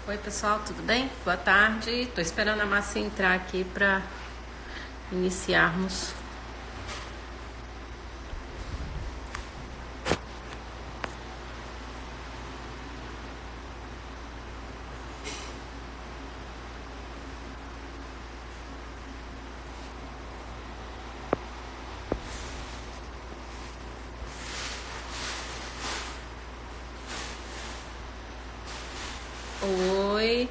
Oi, pessoal, tudo bem? Boa tarde. Estou esperando a Márcia entrar aqui para iniciarmos. Oi.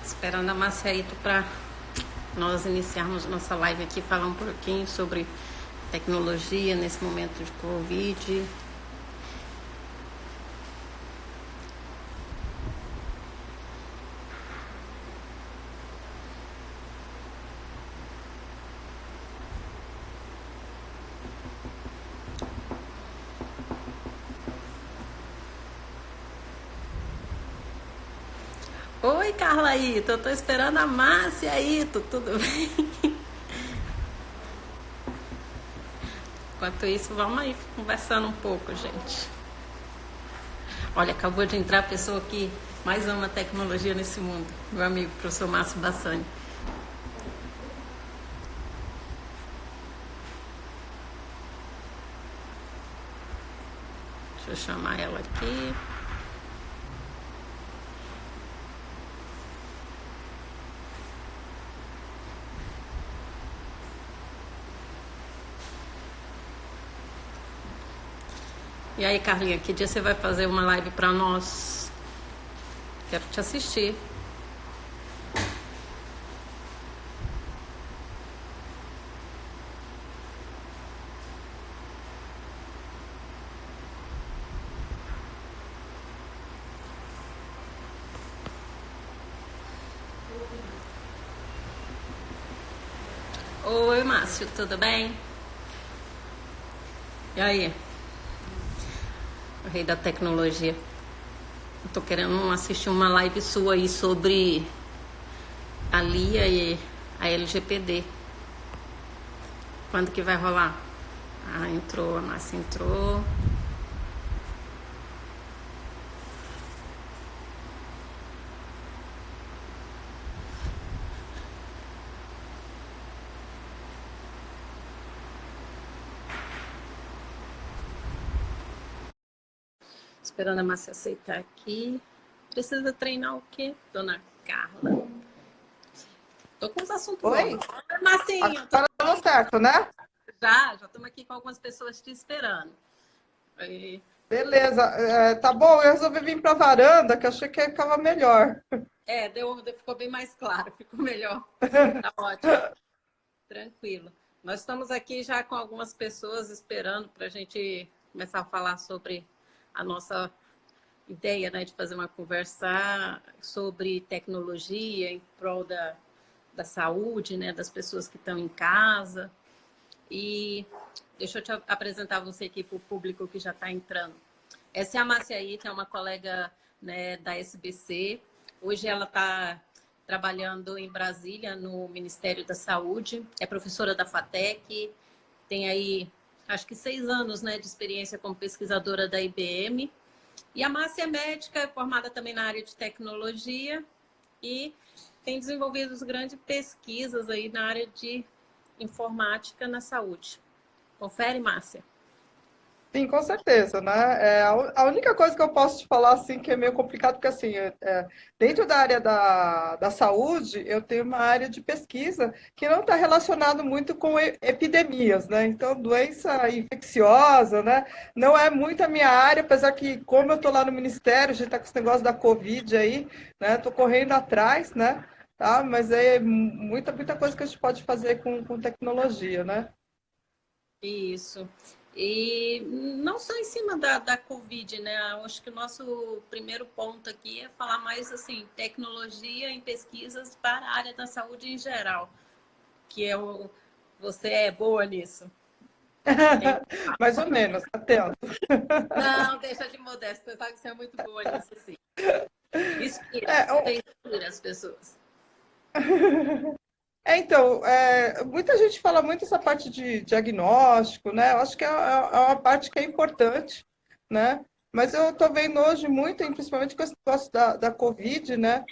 Esperando a Márcia aí para nós iniciarmos nossa live aqui, falar um pouquinho sobre tecnologia nesse momento de Covid. Oi, Carla Ito, eu tô esperando a Márcia Ito, tudo bem? Enquanto isso, vamos aí conversando um pouco, gente. Olha, acabou de entrar a pessoa que mais ama tecnologia nesse mundo, meu amigo, professor Márcio Bassani. Deixa eu chamar ela aqui. E aí, Carlinha, que dia você vai fazer uma live para nós? Quero te assistir. Oi, Márcio, tudo bem? E aí? O rei da tecnologia. Eu tô querendo assistir uma live sua aí sobre a Lia e a LGPD. Quando que vai rolar? Ah, entrou, a Márcia entrou. Esperando a Márcia aceitar aqui. Precisa treinar o quê, dona Carla? Tô com os assuntos bons. Oi? Oi, Marcinho. Agora deu certo, né? Já estamos aqui com algumas pessoas te esperando. E, Beleza. Tá bom, eu resolvi vir para a varanda, que eu achei que ficava melhor. ficou bem mais claro, ficou melhor. Tá ótimo, tranquilo. Nós estamos aqui já com algumas pessoas esperando para a gente começar a falar sobre a nossa ideia, né, de fazer uma conversa sobre tecnologia em prol da saúde, né, das pessoas que estão em casa. E deixa eu te apresentar você aqui para o público que já está entrando. Essa é a Márcia Ita, é uma colega, né, da SBC. Hoje ela está trabalhando em Brasília, no Ministério da Saúde. É professora da FATEC, tem aí, acho que 6 anos, né, de experiência como pesquisadora da IBM. E a Márcia é médica, é formada também na área de tecnologia e tem desenvolvido grandes pesquisas aí na área de informática na saúde. Confere, Márcia. Sim, com certeza, né? A única coisa que eu posso te falar, assim, que é meio complicado, porque, assim, dentro da área da saúde, eu tenho uma área de pesquisa que não está relacionado muito com epidemias, né? Então, doença infecciosa, né? Não é muito a minha área, apesar que, como eu estou lá no Ministério, a gente está com esse negócio da Covid aí, né? Estou correndo atrás, né? Tá? Mas é muita coisa que a gente pode fazer com tecnologia, né? Isso. E não só em cima da Covid, né? Eu acho que o nosso primeiro ponto aqui é falar mais assim, tecnologia em pesquisas para a área da saúde em geral, que é o você é boa nisso. Tem... Mais ou menos, tá tendo. Não, deixa de modéstia, você sabe que você é muito boa nisso, sim. Inspira, É, você inspira as pessoas. Então, muita gente fala muito essa parte de diagnóstico, né? Eu acho que é uma parte que é importante, né? Mas eu estou vendo hoje muito, e principalmente com esse negócio da Covid, né?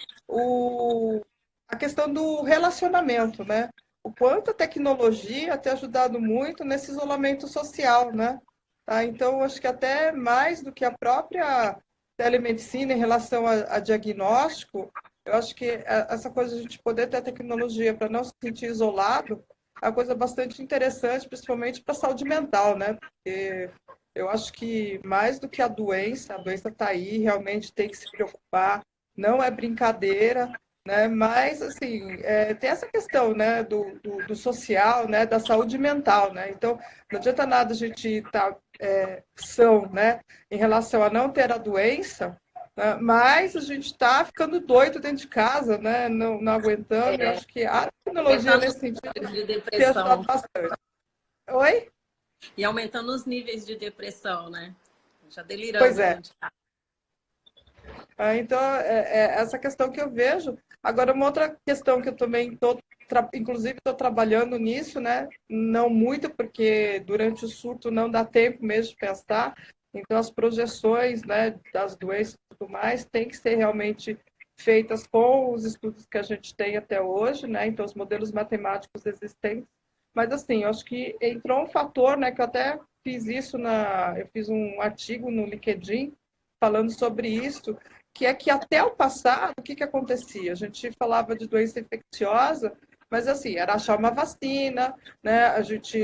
A questão do relacionamento, né? O quanto a tecnologia tem ajudado muito nesse isolamento social, né? Tá? Então, eu acho que até mais do que a própria telemedicina em relação a diagnóstico, eu acho que essa coisa de a gente poder ter a tecnologia para não se sentir isolado é uma coisa bastante interessante, principalmente para a saúde mental, né? Porque eu acho que mais do que a doença está aí, realmente tem que se preocupar, não é brincadeira, né? Mas, assim, tem essa questão, né, do social, né, da saúde mental, né? Então, não adianta nada a gente estar são, né, em relação a não ter a doença, né, mas a gente está ficando doido dentro de casa, né, não aguentando. Eu acho que a tecnologia Aumentando nesse os sentido níveis de tem ajudado depressão. bastante. Oi? E aumentando os níveis de depressão, né? Já Pois delirando é. dentro de casa. Então, essa questão que eu vejo. Agora, uma outra questão que eu também estou, inclusive, estou trabalhando nisso, né? Não muito, porque durante o surto não dá tempo mesmo de pensar. Então, as projeções, né, das doenças e tudo mais têm que ser realmente feitas com os estudos que a gente tem até hoje, né? Então, os modelos matemáticos existentes. Mas, assim, eu acho que entrou um fator, né, que eu até fiz isso eu fiz um artigo no LinkedIn falando sobre isso, que é que até o passado, o que acontecia? A gente falava de doença infecciosa, mas assim, era achar uma vacina, né? A gente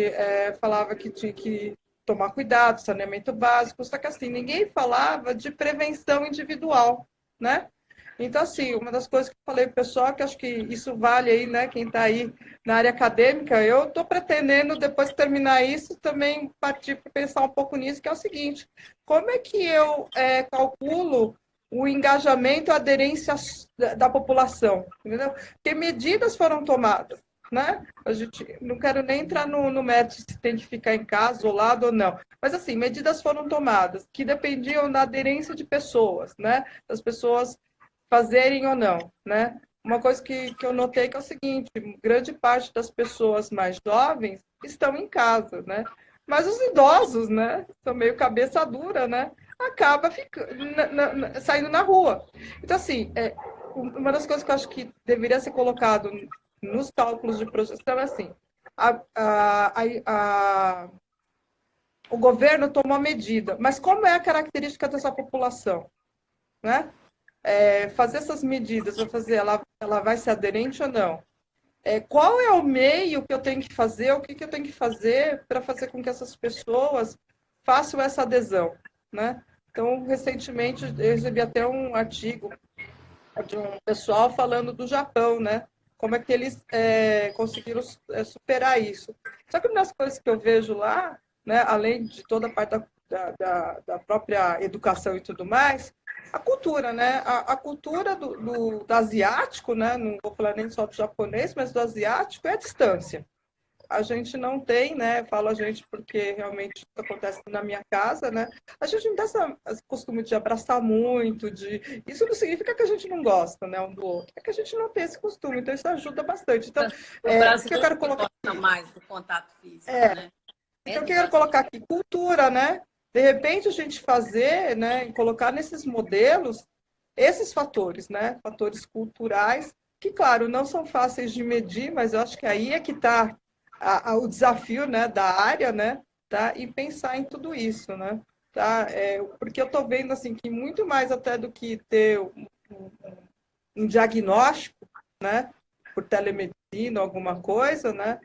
falava que tinha que tomar cuidado, saneamento básico, só que assim, ninguém falava de prevenção individual, né? Então, assim, uma das coisas que eu falei para o pessoal, que acho que isso vale aí, né? Quem está aí na área acadêmica, eu estou pretendendo, depois que terminar isso, também partir para pensar um pouco nisso, que é o seguinte: como é que eu calculo o engajamento e a aderência da população, entendeu? Que medidas foram tomadas, né? A gente não quero nem entrar no mérito se tem que ficar em casa, isolado ou não, mas assim, medidas foram tomadas que dependiam da aderência de pessoas, né? Das pessoas fazerem ou não, né? Uma coisa que eu notei que é o seguinte: grande parte das pessoas mais jovens estão em casa, né? Mas os idosos, né? São meio cabeça dura, né? Acaba saindo na rua. Então, assim, uma das coisas que eu acho que deveria ser colocado nos cálculos de projeção é assim: a, a, a, o governo tomou medida, mas como é a característica dessa população, né? Fazer essas medidas, ela vai ser aderente ou não? Qual é o meio que eu tenho que fazer, o que eu tenho que fazer para fazer com que essas pessoas façam essa adesão, né? Então, recentemente, eu recebi até um artigo de um pessoal falando do Japão, né? Como é que eles conseguiram superar isso. Só que uma das coisas que eu vejo lá, né, além de toda a parte da própria educação e tudo mais, a cultura, né? A cultura do asiático, né? Não vou falar nem só do japonês, mas do asiático é a distância. A gente não tem, né? Falo a gente porque realmente isso acontece na minha casa, né? A gente não tem esse costume de abraçar muito, Isso não significa que a gente não gosta, né, um do outro. É que a gente não tem esse costume, então isso ajuda bastante. Então, O o que eu brasileiro quero que colocar gosta aqui? mais do contato físico, né? É Então, o do que eu quero brasileiro. colocar aqui? Cultura, né? De repente, a gente fazer, né, e colocar nesses modelos esses fatores, né? Fatores culturais, que, claro, não são fáceis de medir, mas eu acho que aí é que está o desafio, né, da área, né? Tá? E pensar em tudo isso, né? Tá? Porque eu estou vendo, assim, que muito mais até do que ter um diagnóstico, né? Por telemedicina, alguma coisa, né?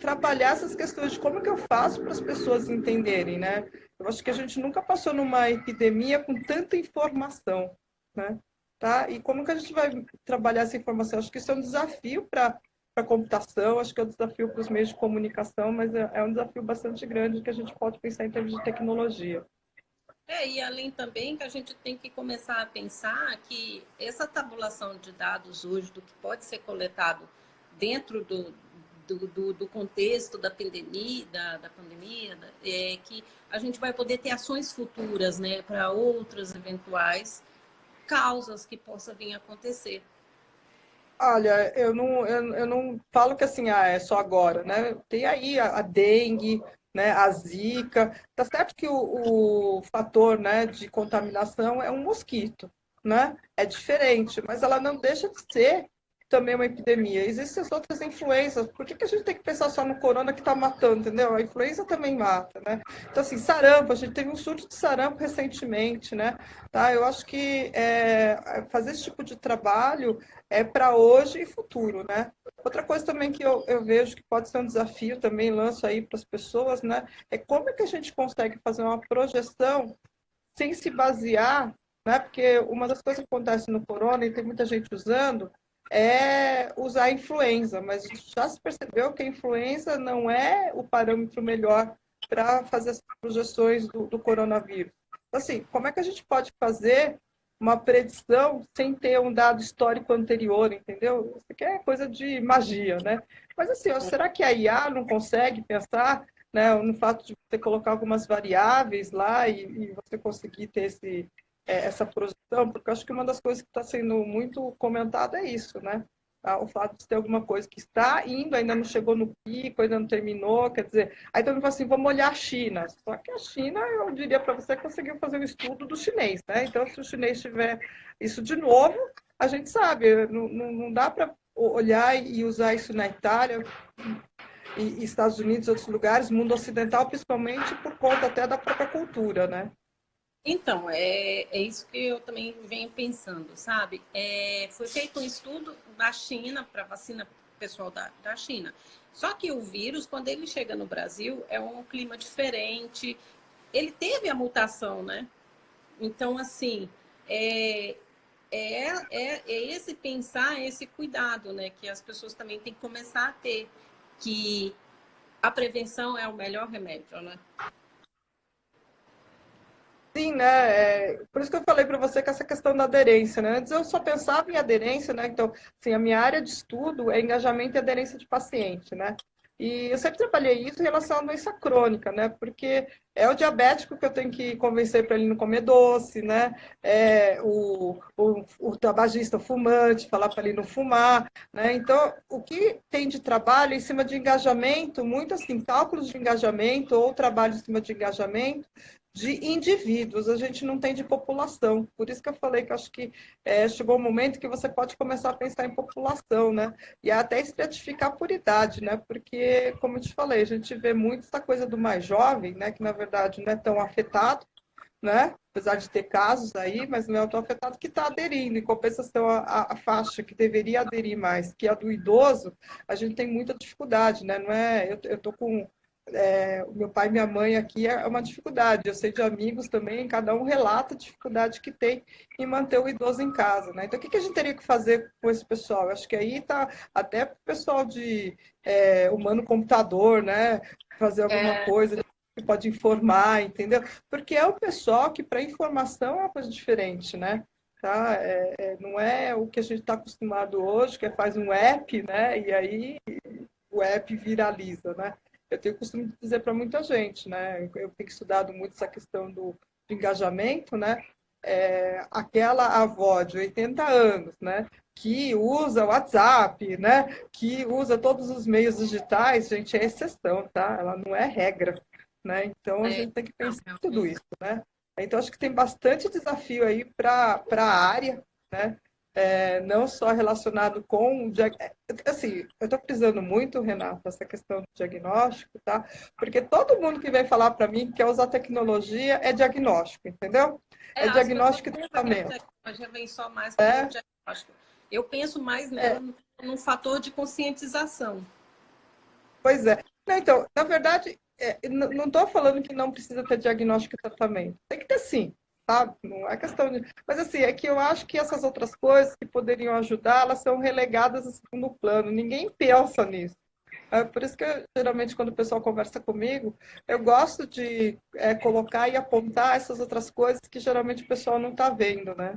Trabalhar essas questões de como que eu faço para as pessoas entenderem, né? Eu acho que a gente nunca passou numa epidemia com tanta informação, né? Tá? E como que a gente vai trabalhar essa informação? Acho que isso é um desafio para a computação, acho que é um desafio para os meios de comunicação, mas é um desafio bastante grande que a gente pode pensar em termos de tecnologia. E além também que a gente tem que começar a pensar que essa tabulação de dados hoje, do que pode ser coletado dentro do contexto da pandemia, é que a gente vai poder ter ações futuras, né, para outras eventuais causas que possa vir a acontecer. Olha, eu não falo que assim, é só agora, né? Tem aí a dengue, né, a zika. Tá certo que o fator, né, de contaminação é um mosquito, né? É diferente, mas ela não deixa de ser também uma epidemia. Existem as outras influências. Por que que a gente tem que pensar só no corona que está matando, entendeu? A influenza também mata, né? Então, assim, sarampo, a gente teve um surto de sarampo recentemente, né? Tá? Eu acho que fazer esse tipo de trabalho é para hoje e futuro, né? Outra coisa também que eu vejo que pode ser um desafio também, lanço aí para as pessoas, né? É como é que a gente consegue fazer uma projeção sem se basear, né? Porque uma das coisas que acontece no corona, e tem muita gente usando, é usar a influenza, mas já se percebeu que a influenza não é o parâmetro melhor para fazer as projeções do coronavírus. Então, assim, como é que a gente pode fazer uma predição sem ter um dado histórico anterior, entendeu? Isso aqui é coisa de magia, né? Mas assim, ó, será que a IA não consegue pensar, né, no fato de você colocar algumas variáveis lá e você conseguir ter essa projeção? Porque eu acho que uma das coisas que está sendo muito comentada é isso, né? O fato de ter alguma coisa que está indo, ainda não chegou no pico, ainda não terminou, quer dizer, aí todo mundo fala assim, vamos olhar a China. Só que a China, eu diria para você, conseguiu fazer um estudo do chinês, né? Então, se o chinês tiver isso de novo, a gente sabe, não dá para olhar e usar isso na Itália, e Estados Unidos, outros lugares, mundo ocidental, principalmente por conta até da própria cultura, né? Então, é isso que eu também venho pensando, sabe? Foi feito um estudo da China para vacina pessoal da China. Só que o vírus, quando ele chega no Brasil, é um clima diferente. Ele teve a mutação, né? Então, assim, é, é esse pensar, esse cuidado, né? Que as pessoas também têm que começar a ter, que a prevenção é o melhor remédio, né? Sim, né? Por isso que eu falei para você que essa questão da aderência, né? Antes eu só pensava em aderência, né? Então, assim, a minha área de estudo é engajamento e aderência de paciente, né? E eu sempre trabalhei isso em relação à doença crônica, né? Porque é o diabético que eu tenho que convencer para ele não comer doce, né? O tabagista, o fumante, falar para ele não fumar, né? Então, o que tem de trabalho em cima de engajamento, muito assim, cálculos de engajamento ou trabalho em cima de engajamento, de indivíduos, a gente não tem de população. Por isso que eu falei que acho que chegou o um momento que você pode começar a pensar em população, né? E até estratificar por idade, né? Porque, como eu te falei, a gente vê muito essa coisa do mais jovem, né? Que na verdade não é tão afetado, né? Apesar de ter casos aí, mas não é tão afetado que está aderindo. Em compensação, a faixa que deveria aderir mais, que é a do idoso, a gente tem muita dificuldade, né? Não é, eu tô com o meu pai e minha mãe aqui é uma dificuldade. Eu sei de amigos também, cada um relata a dificuldade que tem em manter o idoso em casa, né? Então, o que a gente teria que fazer com esse pessoal? Eu acho que aí tá até o pessoal de humano computador, né? Fazer alguma É, coisa que pode informar, entendeu? Porque é o pessoal que para informação é uma coisa diferente, né? Tá? Não é o que a gente está acostumado hoje, que faz um app, né? E aí o app viraliza, né? Eu tenho o costume de dizer para muita gente, né? Eu tenho estudado muito essa questão do engajamento, né? Aquela avó de 80 anos, né? Que usa o WhatsApp, né? Que usa todos os meios digitais, gente, é exceção, tá? Ela não é regra, né? Então a é, gente tem que não, pensar em tudo realmente. isso, né? Então acho que tem bastante desafio aí para a área, né? Não só relacionado com assim, eu estou precisando muito, Renato, essa questão do diagnóstico, tá? Porque todo mundo que vem falar para mim que quer usar tecnologia é diagnóstico, entendeu? É As pessoas diagnóstico e pensam que a tratamento. tecnologia vem só mais como É, diagnóstico. Eu penso mais nela é, num fator de conscientização. pois é. Não, então, na verdade, não estou falando que não precisa ter diagnóstico e tratamento. Tem que ter sim, sabe? Não é questão de. Mas assim, é que eu acho que essas outras coisas que poderiam ajudar, elas são relegadas a segundo plano. Ninguém pensa nisso. É por isso que, geralmente, quando o pessoal conversa comigo, eu gosto de colocar e apontar essas outras coisas que geralmente o pessoal não está vendo, né?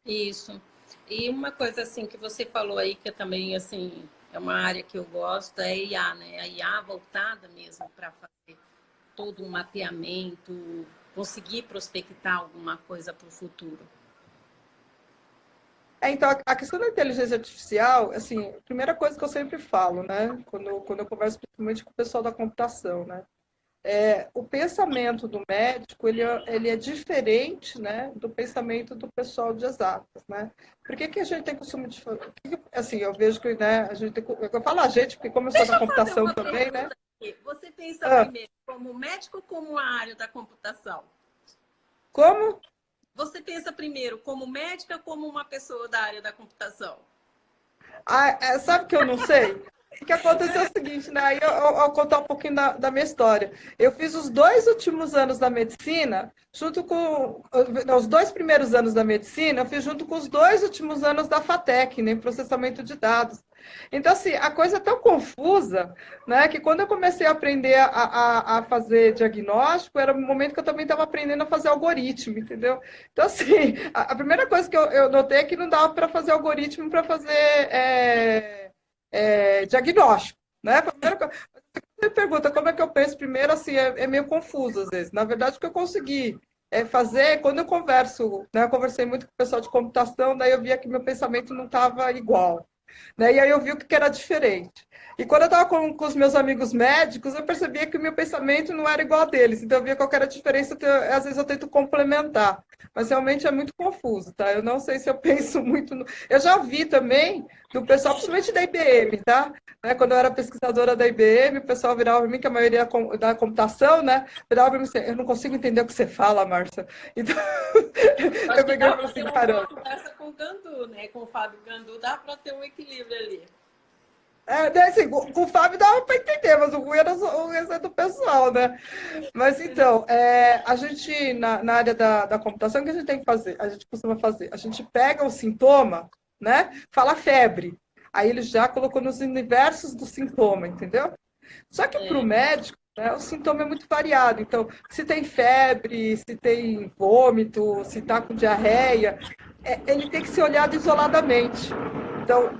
Isso. E uma coisa assim que você falou aí que também assim é uma área que eu gosto é a IA, né? A IA voltada mesmo para fazer todo um mapeamento, conseguir prospectar alguma coisa para o futuro. Então, a questão da inteligência artificial, assim, a primeira coisa que eu sempre falo, né, quando eu converso principalmente com o pessoal da computação, né, o pensamento do médico, ele é diferente, né, do pensamento do pessoal de exatas, né? Por que que a gente tem costume de fazer? Assim, eu vejo que, né, a gente tem, eu falo a gente, porque como eu sou da Deixa eu fazer computação uma também, né? pergunta aqui. Você pensa Ah, primeiro como médico ou como a área da computação? como? Você pensa primeiro como médica ou como uma pessoa da área da computação? Ah, sabe que eu não sei? O que aconteceu é o seguinte, né? Aí eu vou contar um pouquinho da minha história. Eu fiz os 2 últimos anos da medicina, junto com. Não, os 2 primeiros anos da medicina, eu fiz junto com os 2 últimos anos da FATEC, né, em processamento de dados. Então, assim, a coisa é tão confusa, né, que quando eu comecei a aprender a fazer diagnóstico, era o momento que eu também estava aprendendo a fazer algoritmo, entendeu? Então, assim, a primeira coisa que eu notei é que não dava para fazer algoritmo para fazer diagnóstico, né? A primeira coisa, você pergunta como é que eu penso primeiro, assim, é meio confuso às vezes. Na verdade, o que eu consegui fazer, quando eu converso, né, eu conversei muito com o pessoal de computação, daí eu via que meu pensamento não estava igual, né? E aí eu vi o que era diferente. E quando eu estava com os meus amigos médicos, eu percebia que o meu pensamento não era igual a deles. Então eu via qual era a diferença, às vezes eu tento complementar. Mas realmente é muito confuso, tá? Eu não sei se eu penso muito. Eu já vi também do pessoal, principalmente da IBM, tá? Né? Quando eu era pesquisadora da IBM, o pessoal virava para mim, que a maioria da computação, né? Virava para mim assim, eu não consigo entender o que você fala, Márcia. Então, Acho eu que peguei e dá falei para ter assim, uma boa caramba. conversa com o Gandu, né? Com o Fábio Gandu, dá para ter um equilíbrio ali. Né, assim, com o Fábio dava para entender, mas o ruim era o resto do pessoal, né? Mas então, a gente, na área da computação, o que a gente tem que fazer? A gente costuma fazer, a gente pega o sintoma, né? Fala febre. Aí ele já colocou nos universos do sintoma, entendeu? Só que para o É, médico, né, o sintoma é muito variado. Então, se tem febre, se tem vômito, se está com diarreia, ele tem que ser olhado isoladamente. Então,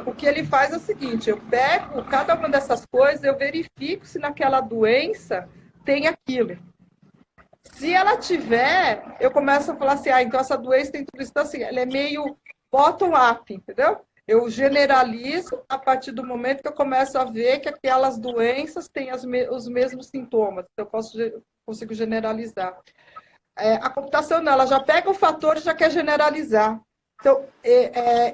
o que ele faz é o seguinte: eu pego cada uma dessas coisas, eu verifico se naquela doença tem aquilo. Se ela tiver, eu começo a falar assim, então essa doença tem tudo isso. Então, assim, ela é meio bottom-up, entendeu? Eu generalizo a partir do momento que eu começo a ver que aquelas doenças têm os mesmos sintomas. Então, consigo generalizar. A computação não, ela já pega o fator e já quer generalizar. Então,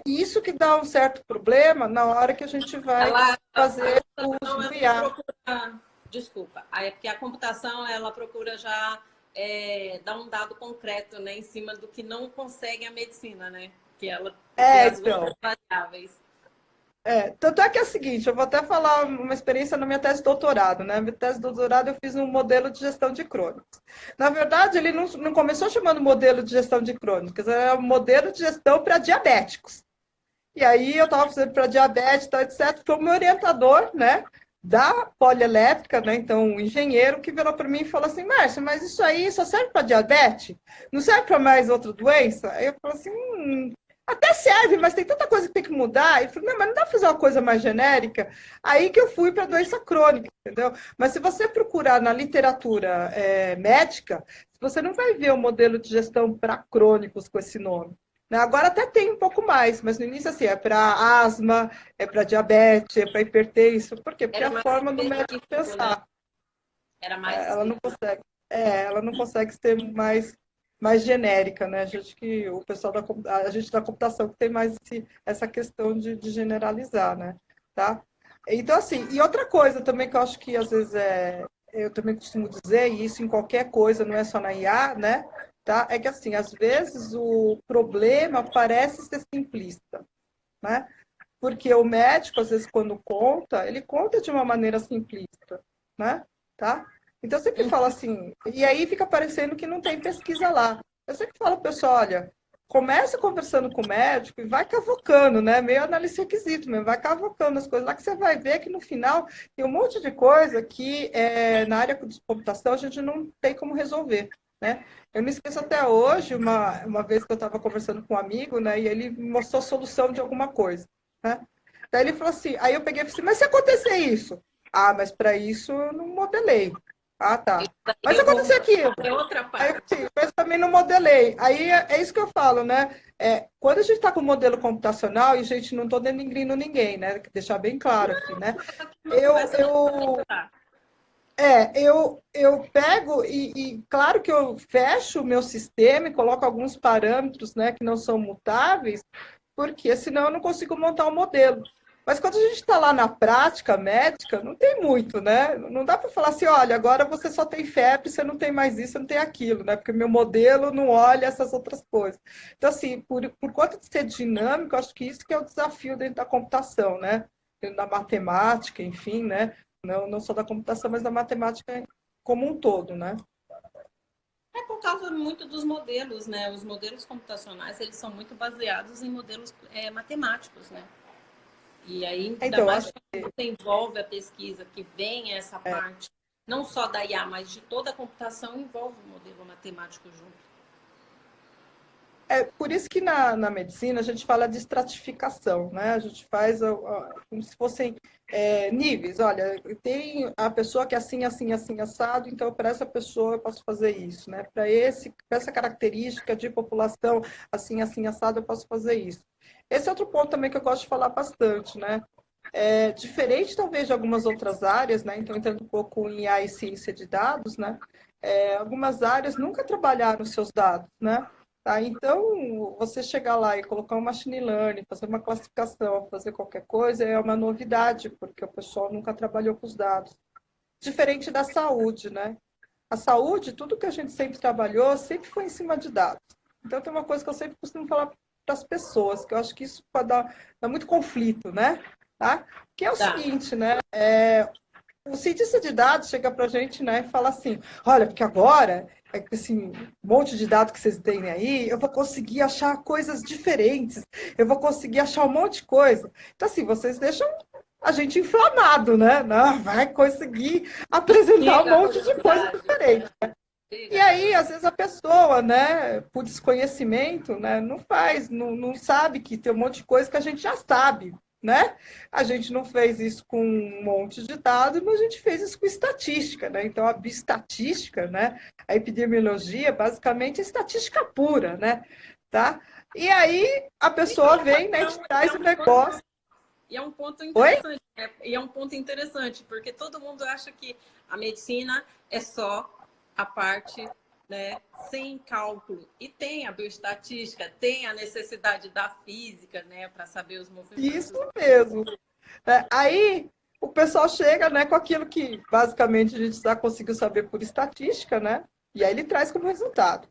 isso que dá um certo problema na hora que a gente vai a fazer o computação, uso do ela IA. procura... Desculpa. É porque a computação, ela procura já dar um dado concreto, né? Em cima do que não consegue a medicina, né? Que ela vê as Então. variáveis. Tanto é que é o seguinte, eu vou até falar uma experiência na minha tese de doutorado, né? Minha tese de doutorado eu fiz um modelo de gestão de crônicos. Na verdade, ele não começou chamando modelo de gestão de crônicos, era um modelo de gestão para diabéticos. E aí eu estava fazendo para diabetes, tal, etc. Foi o meu orientador, né? Da polielétrica, né? Então, um engenheiro que virou para mim e falou assim, Márcia, mas isso aí só serve para diabetes? Não serve para mais outra doença? Aí eu falei assim, até serve, mas tem tanta coisa que tem que mudar. Ele falou, não, mas não dá para fazer uma coisa mais genérica? Aí que eu fui para doença crônica, entendeu? Mas se você procurar na literatura médica, você não vai ver um modelo de gestão para crônicos com esse nome. Né? Agora até tem um pouco mais, mas no início assim, é para asma, é para diabetes, é para hipertenso. Por quê? Porque é Era a mais forma do médico específico, né? pensar. Era mais Ela não específico. consegue, ela não consegue ser mais genérica, né? A gente que o pessoal a gente da computação que tem mais essa questão de generalizar, né? Tá? Então assim, e outra coisa também que eu acho que às vezes eu também costumo dizer, e isso em qualquer coisa, não é só na IA, né? Tá? É que assim, às vezes o problema parece ser simplista, né? Porque o médico, às vezes, quando conta, ele conta de uma maneira simplista, né? Tá? Então, eu sempre falo assim, e aí fica parecendo que não tem pesquisa lá. Eu sempre falo, pessoal, olha, começa conversando com o médico e vai cavocando, né? Meio análise requisito mesmo, vai cavocando as coisas lá que você vai ver que no final tem um monte de coisa que na área de computação a gente não tem como resolver, né? Eu não esqueço até hoje, uma vez que eu estava conversando com um amigo, né? E ele me mostrou a solução de alguma coisa. Né? Daí ele falou assim, aí eu peguei e falei assim, mas se acontecer isso? Ah, mas para isso eu não modelei. Ah, tá. Isso daí Mas eu vou aconteceu aquilo. fazer outra Aí, parte. assim, mas também não modelei. Aí é isso que eu falo, né? Quando a gente está com modelo computacional, e, gente, não estou denigrindo ninguém, né? Deixar bem claro aqui, né? Uma Eu, conversa eu, para eu pego claro que eu fecho o meu sistema e coloco alguns parâmetros, né, que não são mutáveis, porque senão eu não consigo montar um modelo. Mas quando a gente está lá na prática médica, não tem muito, né? Não dá para falar assim, olha, agora você só tem febre, você não tem mais isso, você não tem aquilo, né? Porque meu modelo não olha essas outras coisas. Então, assim, por conta de ser dinâmico, eu acho que isso que é o desafio dentro da computação, né? Dentro da matemática, enfim, né? Não só da computação, mas da matemática como um todo, né? É por causa muito dos modelos, né? Os modelos computacionais, eles são muito baseados em modelos matemáticos, né? E aí, ainda Então, eu mais acho quando você envolve a pesquisa, que vem essa parte, não só da IA, mas de toda a computação, envolve o modelo matemático junto. por isso que na medicina a gente fala de estratificação, né? A gente faz como se fossem níveis. Olha, tem a pessoa que é assim, assim, assim, assado, então para essa pessoa eu posso fazer isso, né? Para essa característica de população assim, assim, assado, eu posso fazer isso. Esse é outro ponto também que eu gosto de falar bastante, né? Diferente talvez de algumas outras áreas, né? Então entrando um pouco em AI e ciência de dados, né? Algumas áreas nunca trabalharam seus dados, né? Tá? Então, você chegar lá e colocar um machine learning, fazer uma classificação, fazer qualquer coisa, é uma novidade, porque o pessoal nunca trabalhou com os dados. Diferente da saúde, né? A saúde, tudo que a gente sempre trabalhou, sempre foi em cima de dados. Então, tem uma coisa que eu sempre costumo falar para as pessoas, que eu acho que isso pode dar muito conflito, né? Tá? Que é o Tá. seguinte, né? O cientista de dados chega para a gente, né, e fala assim, olha, porque agora, esse monte de dados que vocês têm aí, eu vou conseguir achar coisas diferentes, eu vou conseguir achar um monte de coisa. Então, assim, vocês deixam a gente inflamado, né? Não, vai conseguir apresentar um Chega a monte de coisa curiosidade, diferente. E chega a aí, às curiosidade. vezes, a pessoa, né, por desconhecimento, né, não faz, não sabe que tem um monte de coisa que a gente já sabe, né? A gente não fez isso com um monte de dados, mas a gente fez isso com estatística, né? Então, a bioestatística, né, a epidemiologia, basicamente, é estatística pura, né? Tá? E aí, a pessoa vem, né, e te traz o negócio. E é um ponto Oi? interessante, né? E é um ponto interessante, porque todo mundo acha que a medicina é só a parte, né, sem cálculo. E tem a bioestatística, tem a necessidade da física, né, para saber os Isso movimentos. mesmo. Aí o pessoal chega, né, com aquilo que basicamente a gente já conseguiu saber por estatística, né? E aí ele traz como resultado.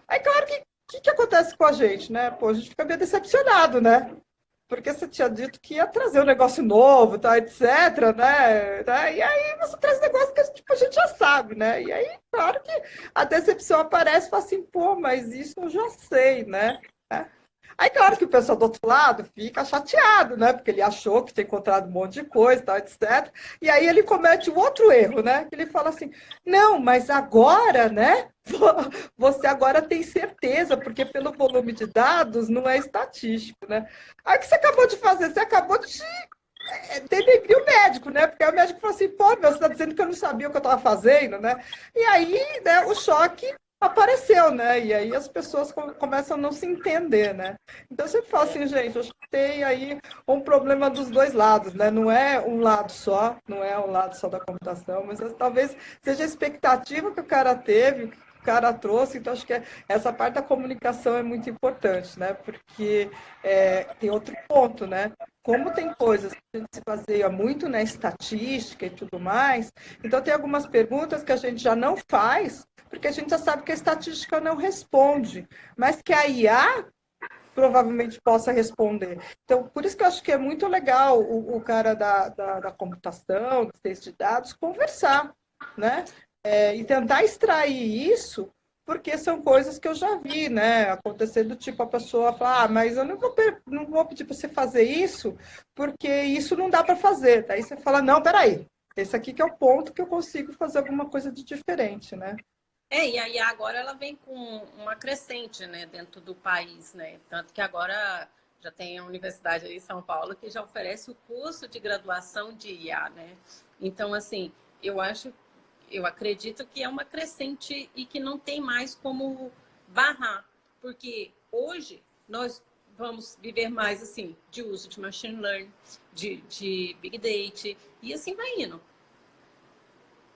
Aí, claro que acontece com a gente, né? Pô, a gente fica meio decepcionado, né? Porque você tinha dito que ia trazer um negócio novo, tá, etc, né? E aí você traz um negócio que tipo, a gente já sabe, né? E aí, claro que a decepção aparece e fala assim, pô, mas isso eu já sei, né? Aí, claro que o pessoal do outro lado fica chateado, né? Porque ele achou que tinha encontrado um monte de coisa, tal, etc. E aí ele comete o outro erro, né? Que ele fala assim: não, mas agora, né? Você agora tem certeza, porque pelo volume de dados não é estatístico, né? Aí o que você acabou de fazer? Você acabou de denegrir o médico, né? Porque aí o médico falou assim, pô, meu, você está dizendo que eu não sabia o que eu estava fazendo, né? E aí, né, o choque apareceu, né? E aí as pessoas começam a não se entender, né? Então eu sempre falo assim, gente, eu acho que tem aí um problema dos dois lados, né? Não é um lado só, não é um lado só da computação, mas talvez seja a expectativa que o cara teve, que o cara trouxe, então acho que essa parte da comunicação é muito importante, né? Porque tem outro ponto, né? Como tem coisas que a gente se baseia muito na estatística e tudo mais, então tem algumas perguntas que a gente já não faz, porque a gente já sabe que a estatística não responde, mas que a IA provavelmente possa responder. Então, por isso que eu acho que é muito legal o cara da computação, do ciência de dados, conversar, né? E tentar extrair isso, porque são coisas que eu já vi, né? Acontecer do tipo a pessoa falar, mas eu não vou pedir para você fazer isso, porque isso não dá para fazer. Daí você fala, não, peraí, esse aqui que é o ponto que eu consigo fazer alguma coisa de diferente, né? E aí agora ela vem com uma crescente, né, dentro do país, né? Tanto que agora já tem a universidade aí em São Paulo que já oferece o curso de graduação de IA, né? Então, assim, eu acho Eu acredito que é uma crescente e que não tem mais como barrar, porque hoje nós vamos viver mais assim de uso de machine learning, de big data e assim vai indo.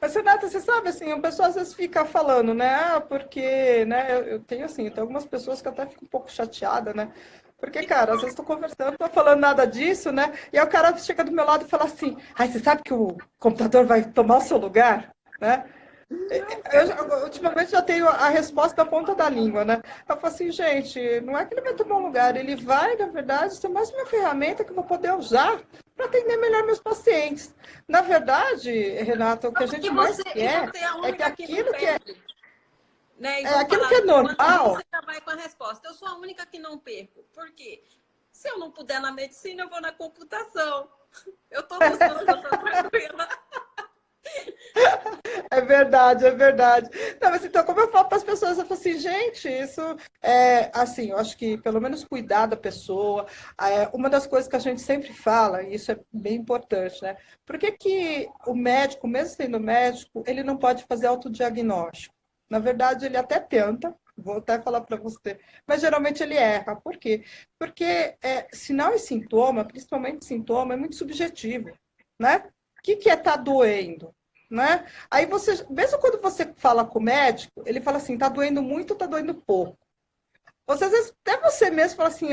Mas, Renata, você sabe, assim, o pessoal às vezes fica falando, né? Ah, porque, né? Eu tenho, assim, tem algumas pessoas que até ficam um pouco chateada, né? Porque, cara, às vezes estou conversando, não tô falando nada disso, né? E aí o cara chega do meu lado e fala assim, ai, você sabe que o computador vai tomar o seu lugar? Né? Não, Ultimamente já tenho a resposta na ponta da língua, né? Eu falo assim, gente, não é que ele vai tomar um lugar, ele vai, na verdade, ser mais uma ferramenta que eu vou poder usar para atender melhor meus pacientes. Na verdade, Renata, o que a gente mais e quer você é a é que única que não perde. Né? E vamos aquilo falar que é assim, quanto a mim, normal. você já vai com a resposta. Eu sou a única que não perco. Por quê? Se eu não puder na medicina, eu vou na computação. Eu tô nos dois, eu tô tranquila. É verdade, é verdade. Não, mas então, como eu falo para as pessoas, eu falo assim, gente, isso é assim, eu acho que pelo menos cuidar da pessoa, uma das coisas que a gente sempre fala, e isso é bem importante, né? Por que que o médico, mesmo sendo médico, ele não pode fazer autodiagnóstico? Na verdade, ele até tenta, vou até falar para você, mas geralmente ele erra. Por quê? Porque sinal e sintoma, principalmente sintoma, é muito subjetivo, né? O que que é estar doendo? Né? Aí você, mesmo quando você fala com o médico, ele fala assim, tá doendo muito ou tá doendo pouco? Você, às vezes, até você mesmo fala assim,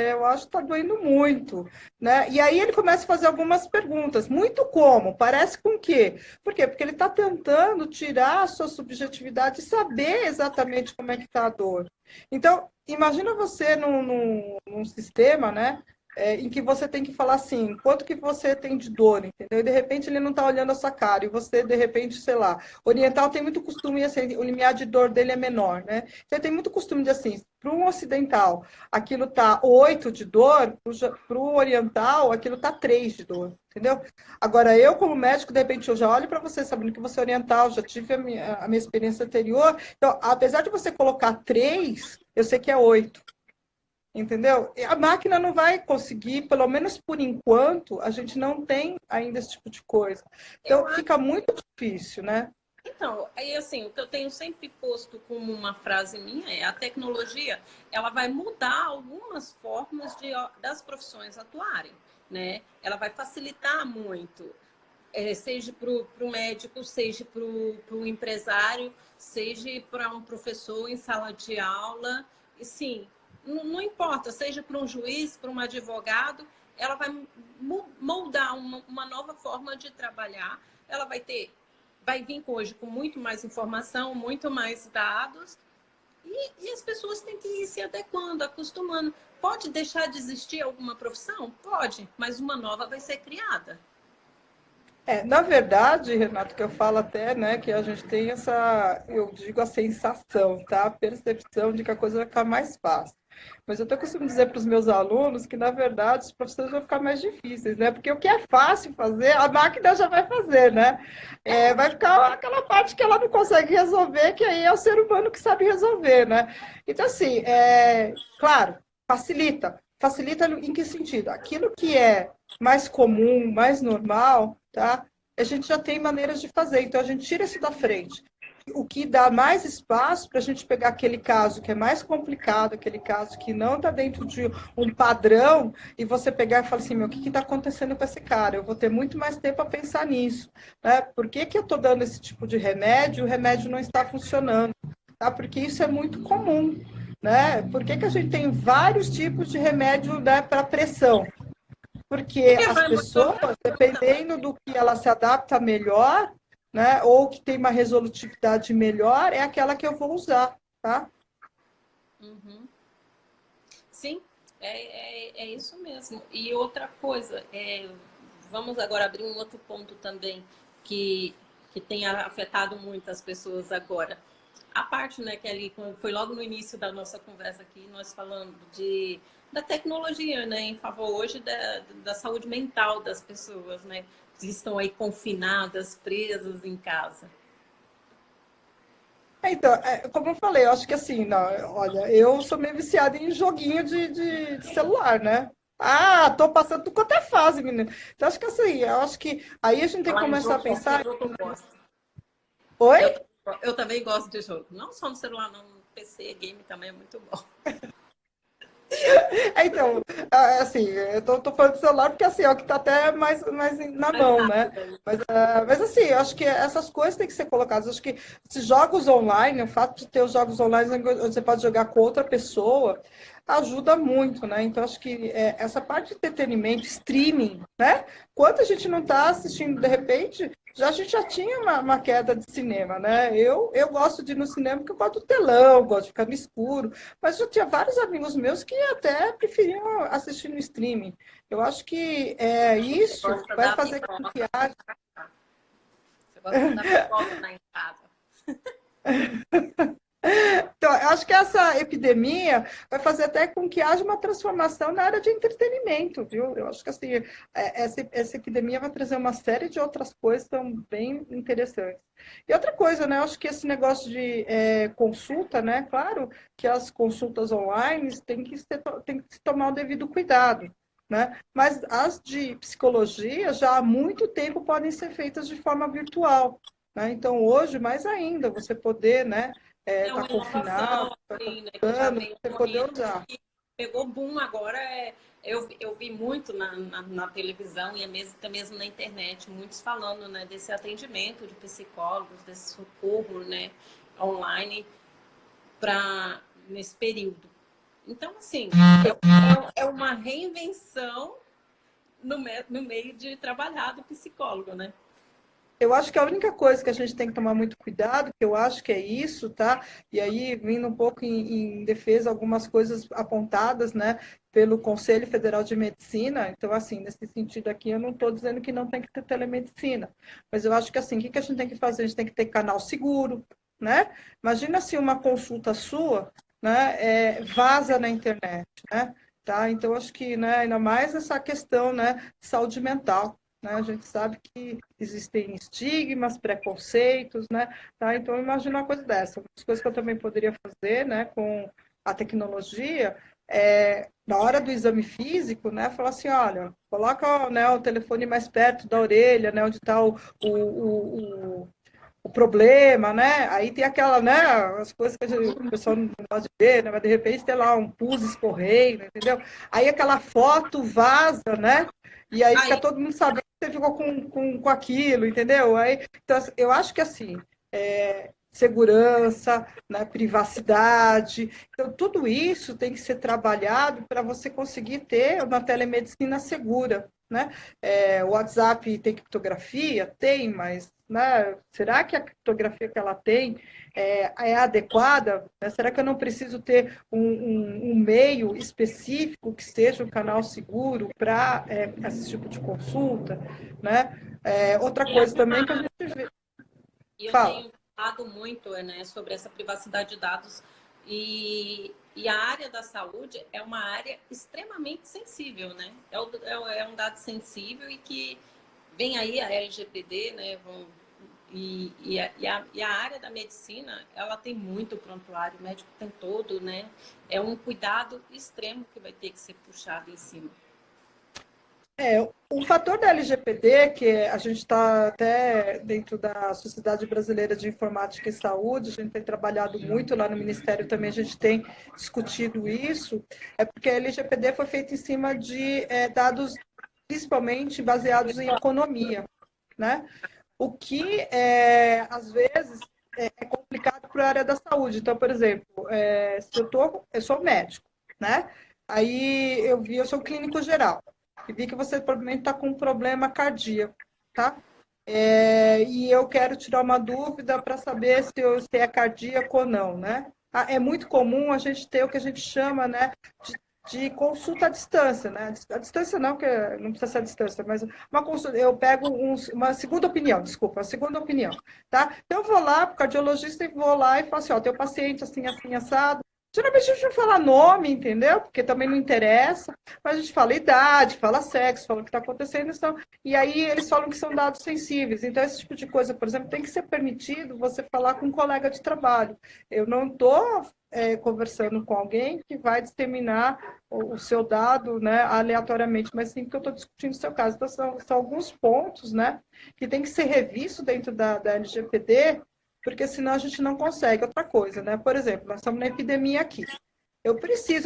eu acho que tá doendo muito, né? E aí ele começa a fazer algumas perguntas. Muito como? Parece com o quê? Por quê? Porque ele está tentando tirar a sua subjetividade e saber exatamente como é que está a dor. Então, imagina você num sistema, né? Em que você tem que falar assim, quanto que você tem de dor, entendeu? E de repente ele não está olhando a sua cara, e você, de repente, sei lá, oriental tem muito costume, assim, o limiar de dor dele é menor, né? Você tem muito costume de assim, para um ocidental, aquilo tá 8 de dor, para o oriental, aquilo tá 3 de dor, entendeu? Agora, eu, como médico, de repente, eu já olho para você, sabendo que você é oriental, já tive a minha experiência anterior, então, apesar de você colocar 3, eu sei que é 8. Entendeu? E a máquina não vai conseguir, pelo menos por enquanto, a gente não tem ainda esse tipo de coisa. Eu Então, fica muito difícil, né? Então, aí assim, o que eu tenho sempre posto como uma frase minha é a tecnologia, ela vai mudar algumas formas das profissões atuarem, né? Ela vai facilitar muito, seja para o médico, seja para o empresário, seja para um professor em sala de aula, e sim, não importa, seja para um juiz, para um advogado, ela vai moldar uma nova forma de trabalhar, ela vai vir hoje com muito mais informação, muito mais dados, e as pessoas têm que ir se adequando, acostumando. Pode deixar de existir alguma profissão? Pode, mas uma nova vai ser criada. Na verdade, Renato, que eu falo até, né, que a gente tem essa, eu digo a sensação, tá? A percepção de que a coisa vai ficar mais fácil. Mas eu até costumo dizer para os meus alunos que, na verdade, os professores vão ficar mais difíceis, né? Porque o que é fácil fazer, a máquina já vai fazer, né? Vai ficar aquela parte que ela não consegue resolver, que aí é o ser humano que sabe resolver, né? Então, assim, claro, facilita. Facilita em que sentido? Aquilo que é mais comum, mais normal, tá? A gente já tem maneiras de fazer, então a gente tira isso da frente. O que dá mais espaço para a gente pegar aquele caso que é mais complicado, aquele caso que não está dentro de um padrão, e você pegar e falar assim, meu, o que está acontecendo com esse cara? Eu vou ter muito mais tempo para pensar nisso. Né? Por que, que eu estou dando esse tipo de remédio e o remédio não está funcionando? Tá? Porque isso é muito comum. Né? Por que, que a gente tem vários tipos de remédio, né, para pressão? Porque Porque as vai pessoas, mudando também. dependendo do que ela se adapta melhor, né, ou que tem uma resolutividade melhor, é aquela que eu vou usar, tá? Uhum. Sim, é isso mesmo. E outra coisa, vamos agora abrir um outro ponto também que tem afetado muitas pessoas agora. A parte, né, que ali foi logo no início da nossa conversa aqui, nós falando da tecnologia, né, em favor hoje da saúde mental das pessoas, né, que estão aí confinadas, presas em casa. Então, como eu falei, eu acho que assim, não, olha, eu sou meio viciada em joguinho de celular, né? Ah, tô passando tudo quanto é fase, menina. Então, acho que assim, eu acho que aí a gente tem que Falar em começar a jogo, qualquer pensar. jogo eu gosto. Oi? Eu também gosto de jogo. Não só no celular, não. No PC, game também é muito bom. Então, assim, eu tô falando do celular porque assim, é o que tá até mais na Mais mão, né? rápido aí. Mas assim, eu acho que essas coisas têm que ser colocadas. Eu acho que esses jogos online, o fato de ter os jogos online onde você pode jogar com outra pessoa, ajuda muito, né? Então, acho que essa parte de entretenimento, streaming, né? Quanto a gente não está assistindo, de repente, a gente já tinha uma queda de cinema, né? Eu gosto de ir no cinema porque eu gosto do telão, gosto de ficar no escuro, mas eu tinha vários amigos meus que até preferiam assistir no streaming. Eu acho que Você isso gosta vai da fazer com que pipoca. haja. Você gosta da pipoca na entrada. Então, eu acho que essa epidemia vai fazer até com que haja uma transformação na área de entretenimento, viu? Eu acho que assim, essa epidemia vai trazer uma série de outras coisas também interessantes. E outra coisa, né? Eu acho que esse negócio de consulta, né? Claro que as consultas online tem que se tomar o devido cuidado. Né? Mas as de psicologia já há muito tempo podem ser feitas de forma virtual. Né? Então, hoje, mais ainda, você poder, né, É tá uma confinado, inovação, tá assim, né, que já consultando, vem você poder ocorrendo usar. e pegou boom agora. Eu vi muito na televisão e até mesmo na internet, muitos falando, né, desse atendimento de psicólogos, desse socorro, né, online nesse período. Então, assim, é uma reinvenção no meio de trabalhar do psicólogo, né? Eu acho que a única coisa que a gente tem que tomar muito cuidado, que eu acho que é isso, tá? E aí, vindo um pouco em defesa, algumas coisas apontadas, né, pelo Conselho Federal de Medicina. Então, assim, nesse sentido aqui, eu não estou dizendo que não tem que ter telemedicina, mas eu acho que, assim, o que a gente tem que fazer? A gente tem que ter canal seguro, né? Imagina se uma consulta sua, né, vaza na internet, né? Tá? Então, acho que, né, ainda mais essa questão, né, de saúde mental. Né? A gente sabe que existem estigmas, preconceitos, né? Tá? Então, imagina uma coisa dessa. Uma das coisas que eu também poderia fazer, né, com a tecnologia, na hora do exame físico, né, falar assim, olha, coloca, né, o telefone mais perto da orelha, né, onde está o problema, né? Aí tem aquela, né, as coisas que o pessoal não gosta de ver, né? Mas de repente tem lá um pus escorrendo, entendeu? Aí aquela foto vaza, né? E aí fica Aí, todo mundo sabendo que você ficou com aquilo, entendeu? Aí, então, eu acho que assim, segurança, né, privacidade, então tudo isso tem que ser trabalhado para você conseguir ter uma telemedicina segura, né? O WhatsApp tem criptografia? Tem, mas né, será que a criptografia que ela tem é adequada? Né? Será que eu não preciso ter um meio específico que seja um canal seguro para esse tipo de consulta? Né? Outra e coisa também que a gente vê. eu Fala. tenho falado muito, né, sobre essa privacidade de dados e a área da saúde é uma área extremamente sensível, né? É um dado sensível e que vem aí a LGPD, né? E a área da medicina, ela tem muito prontuário, o médico tem todo, né? É um cuidado extremo que vai ter que ser puxado em cima. O fator da LGPD, que a gente está até dentro da Sociedade Brasileira de Informática e Saúde, a gente tem trabalhado muito lá no Ministério também, a gente tem discutido isso, é porque a LGPD foi feita em cima de dados principalmente baseados em economia, né? O que, às vezes, é complicado para a área da saúde. Então, por exemplo, se eu sou médico, né? Aí eu sou clínico geral, e vi que você provavelmente está com um problema cardíaco, tá? E eu quero tirar uma dúvida para saber se é cardíaco ou não, né? É muito comum a gente ter o que a gente chama, né, de consulta à distância, né? A distância não, que não precisa ser a distância, mas uma consulta, eu pego uma segunda opinião, desculpa, uma segunda opinião, tá? Então eu vou lá para o cardiologista e vou lá e falo assim, ó, teu paciente assim, assim, assado. Geralmente a gente não fala nome, entendeu? Porque também não interessa, mas a gente fala idade, fala sexo, fala o que está acontecendo, então, e aí eles falam que são dados sensíveis. Então, esse tipo de coisa, por exemplo, tem que ser permitido você falar com um colega de trabalho. Eu não estou conversando com alguém que vai disseminar o seu dado, né, aleatoriamente, mas sim que eu estou discutindo o seu caso. Então, são alguns pontos, né, que tem que ser revisto dentro da LGPD, porque senão a gente não consegue. Outra coisa, né? Por exemplo, nós estamos na epidemia aqui. Eu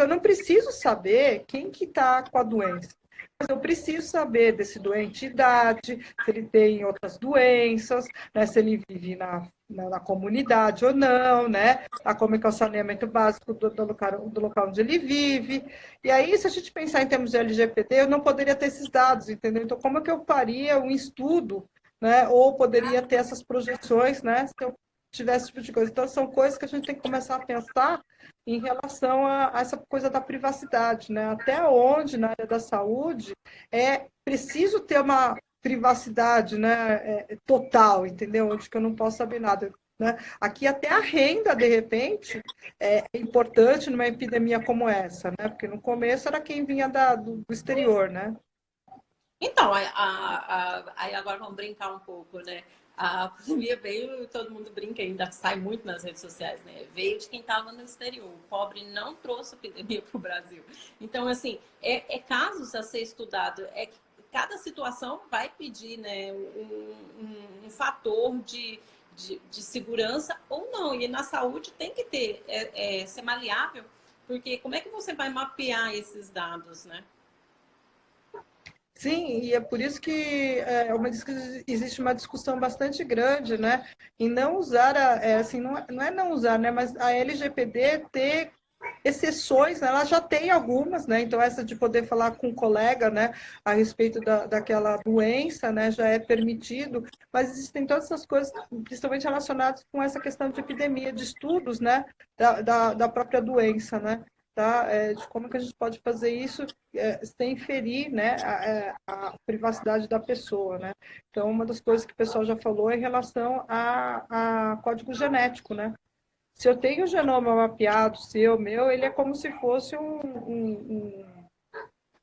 não preciso saber quem que está com a doença. Mas eu preciso saber desse doente idade, se ele tem outras doenças, né, se ele vive na comunidade ou não, né? Como é que é o saneamento básico do local onde ele vive. E aí, se a gente pensar em termos de LGPD, eu não poderia ter esses dados, entendeu? Então, como é que eu faria um estudo, né? Ou poderia ter essas projeções, né? Se eu tivesse esse tipo de coisa. Então, são coisas que a gente tem que começar a pensar em relação a essa coisa da privacidade, né? Até onde, na área da saúde, é preciso ter uma privacidade, né, total, entendeu? Onde que eu não posso saber nada. Né? Aqui até a renda, de repente, é importante numa epidemia como essa, né? Porque no começo era quem vinha do exterior, né? Então, aí agora vamos brincar um pouco, né? A pandemia veio, todo mundo brinca, ainda sai muito nas redes sociais, né? Veio de quem estava no exterior. O pobre não trouxe a epidemia para o Brasil. Então, assim, é casos a ser estudado. É que cada situação vai pedir, né, um fator de segurança ou não. E na saúde tem que ter, ser maleável, porque como é que você vai mapear esses dados, né? Sim, e é por isso que existe uma discussão bastante grande, né, em não usar, assim, não é não usar, né, mas a LGPD ter exceções, né, ela já tem algumas, né, então essa de poder falar com um colega, né, a respeito daquela doença, né, já é permitido, mas existem todas essas coisas, principalmente relacionadas com essa questão de epidemia, de estudos, né, da própria doença, né, tá, de como que a gente pode fazer isso sem ferir, né, a privacidade da pessoa, né. Então, uma das coisas que o pessoal já falou é em relação a código genético, né. Se eu tenho o genoma mapeado, seu, meu, ele é como se fosse